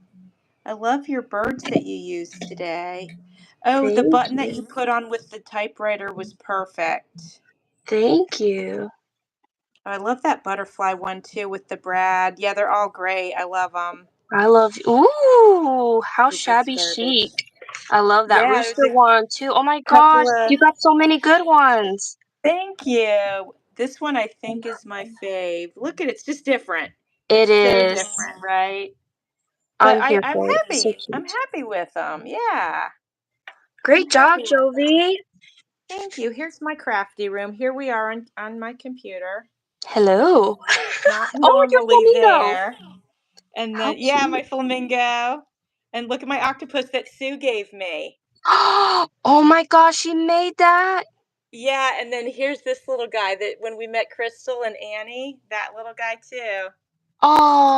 I love your birds that you used today. Oh, the Thank button that you you. put on with the typewriter was perfect. Thank you. I love that butterfly one too with the brad. Yeah, they're all great. I love them. I love you. Ooh, how They're just shabby chic. garbage. I love that Yeah, there's rooster a one too. Oh my couple gosh, of. you got so many good ones. Thank you. This one I think is my fave. Look at it, it's just different. It It's so is. different, right? But I'm here I'm for it. It's so happy. I'm cute. happy with them. Yeah, I'm Great job, happy with them. Jovi. Thank you. Here's my crafty room. Here we are on my computer. Hello. Not Oh, your normally flamingo. there. And How then, yeah, cute. my flamingo. And look at my octopus that Sue gave me. Oh my gosh, she made that. Yeah, and then here's this little guy that when we met Crystal and Annie, that little guy too.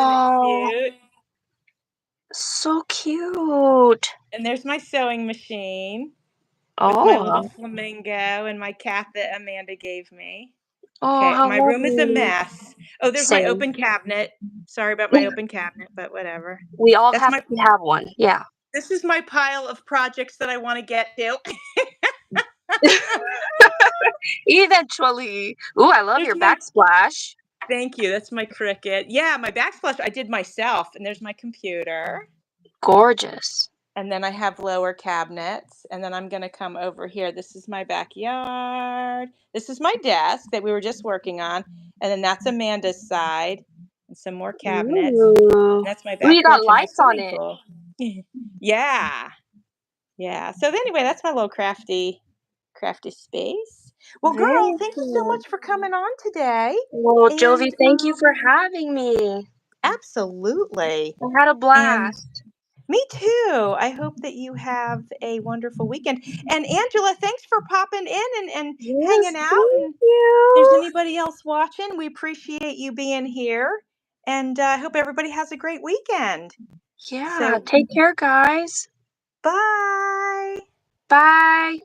Isn't it Oh, cute? so cute. And there's my sewing machine with my little Oh, flamingo and my cat that Amanda gave me. oh, Okay, how my room is a lovely. mess. Oh, there's my Same. open cabinet. Sorry about my open cabinet, but whatever. We all That's have my to have one. Yeah. This is my pile of projects that I want to get to. Eventually. Ooh, I love There's your my backsplash. Thank you. That's my Cricut. Yeah, my backsplash I did myself, and there's my computer. Gorgeous. And then I have lower cabinets, and then I'm gonna come over here. This is my backyard. This is my desk that we were just working on, and then that's Amanda's side, and some more cabinets. Ooh. And that's my Ooh, back you got porch and my lights on swimming it. pool. Yeah, yeah. So anyway, that's my little crafty space. Well, girl, Very thank you so cool. much for coming on today. Well, Jovi, And thank you for having me. absolutely. I had a And blast. me too. I hope that you have a wonderful weekend. And Angela, thanks for popping in and hanging Yes, out. thank And if there's you. anybody else watching, we appreciate you being here. And I hope everybody has a great weekend. Yeah, So, take care, guys. bye. Bye.